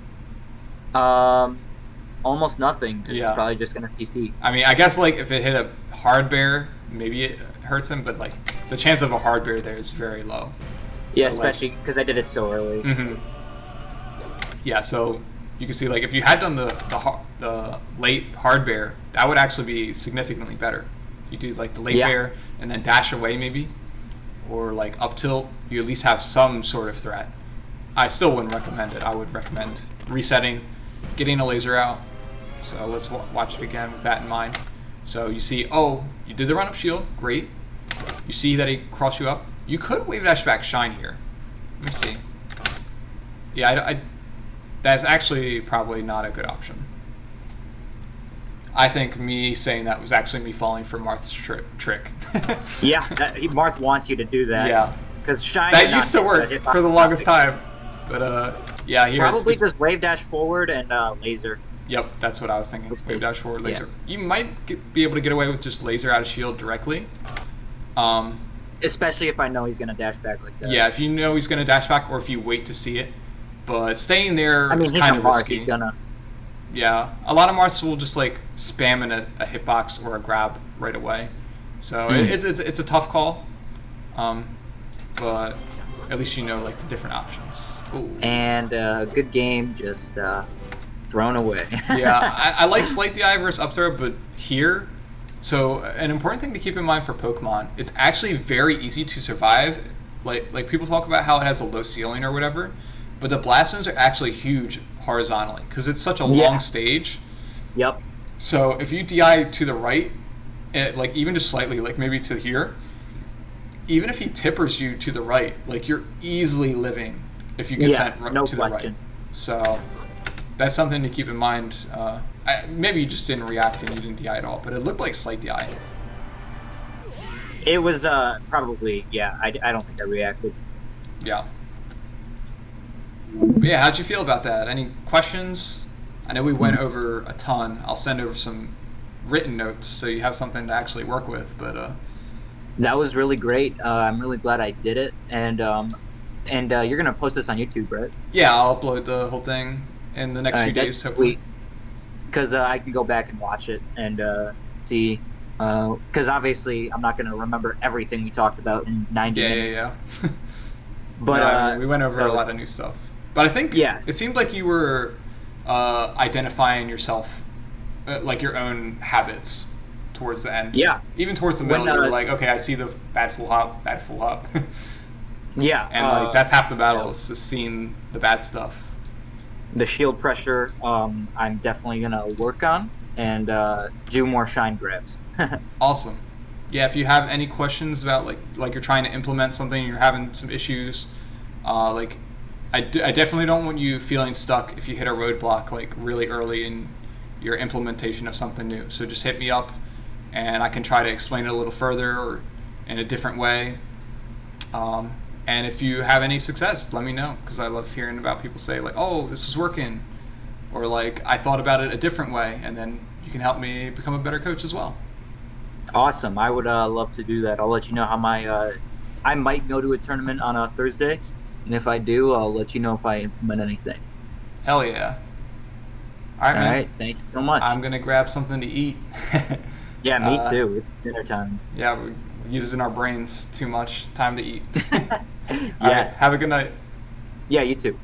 Almost nothing. It's Yeah. probably just gonna PC. I mean, I guess like if it hit a hard bear, maybe it hurts him, but like the chance of a hard bear there is very low. Yeah, So, especially because I did it so early. Mm-hmm. Yeah, so you can see like if you had done the late hard bear, that would actually be significantly better. You do like the late bear and then dash away maybe, or like up tilt. You at least have some sort of threat. I still wouldn't recommend it. I would recommend resetting, getting a laser out. So let's watch it again with that in mind. So you see, oh, you did the run up shield, great. You see that he crossed you up. You could wave dash back shine here. Let me see. Yeah, that's actually probably not a good option. I think me saying that was actually me falling for Marth's trick. Yeah, Marth wants you to do that. Yeah. Because shine. That used to work for the longest time. But yeah, here probably just wave dash forward and laser. Yep, that's what I was thinking. Wave dash forward, laser. Yeah. You might be able to get away with just laser out of shield directly. Especially if I know he's gonna dash back like that. Yeah, if you know he's gonna dash back, or if you wait to see it. But staying there is he's kind of Marth, risky. He's gonna. Yeah, a lot of Marths will just like spam in a hitbox or a grab right away. So it's a tough call. But at least you know like the different options. Ooh. And good game, just thrown away. Yeah, I like Slight DI versus up throw, but here, so an important thing to keep in mind for Pokemon, it's actually very easy to survive. Like people talk about how it has a low ceiling or whatever, but the blast zones are actually huge horizontally because it's such a long stage. Yep. So if you DI to the right, like even just slightly, like maybe to here, even if he tippers you to the right, like you're easily living if you get sent to the right. So that's something to keep in mind. Maybe you just didn't react and you didn't DI at all, but it looked like slight DI. It was probably, yeah, I don't think I reacted. Yeah. But yeah, how'd you feel about that? Any questions? I know we went over a ton. I'll send over some written notes so you have something to actually work with, but that was really great. I'm really glad I did it, and you're gonna post this on YouTube, right? Yeah, I'll upload the whole thing in the next few days, hopefully. Because I can go back and watch it and see. Because obviously I'm not gonna remember everything we talked about in 90 minutes. Yeah. But no, we went over a lot of new stuff. But I think it seemed like you were identifying yourself, like your own habits towards the end. Yeah. Even towards the middle, you were like, okay, I see the bad full hop. Yeah. And like that's half the battle, is just seeing the bad stuff. The shield pressure, I'm definitely gonna work on and do more shine grabs. Awesome. Yeah, if you have any questions about like you're trying to implement something, you're having some issues, like I definitely don't want you feeling stuck if you hit a roadblock like really early in your implementation of something new. So just hit me up and I can try to explain it a little further or in a different way. And if you have any success, let me know, because I love hearing about people say like, oh, this is working, or like I thought about it a different way, and then you can help me become a better coach as well. Awesome. I would love to do that. I'll let you know how I might go to a tournament on a Thursday, and if I do, I'll let you know if I implement anything. Hell yeah. All right, man. All right. Thank you so much. I'm going to grab something to eat. Yeah, me too. It's dinner time. Yeah, we're using our brains too much. Time to eat. Yes. All right, have a good night. Yeah, you too.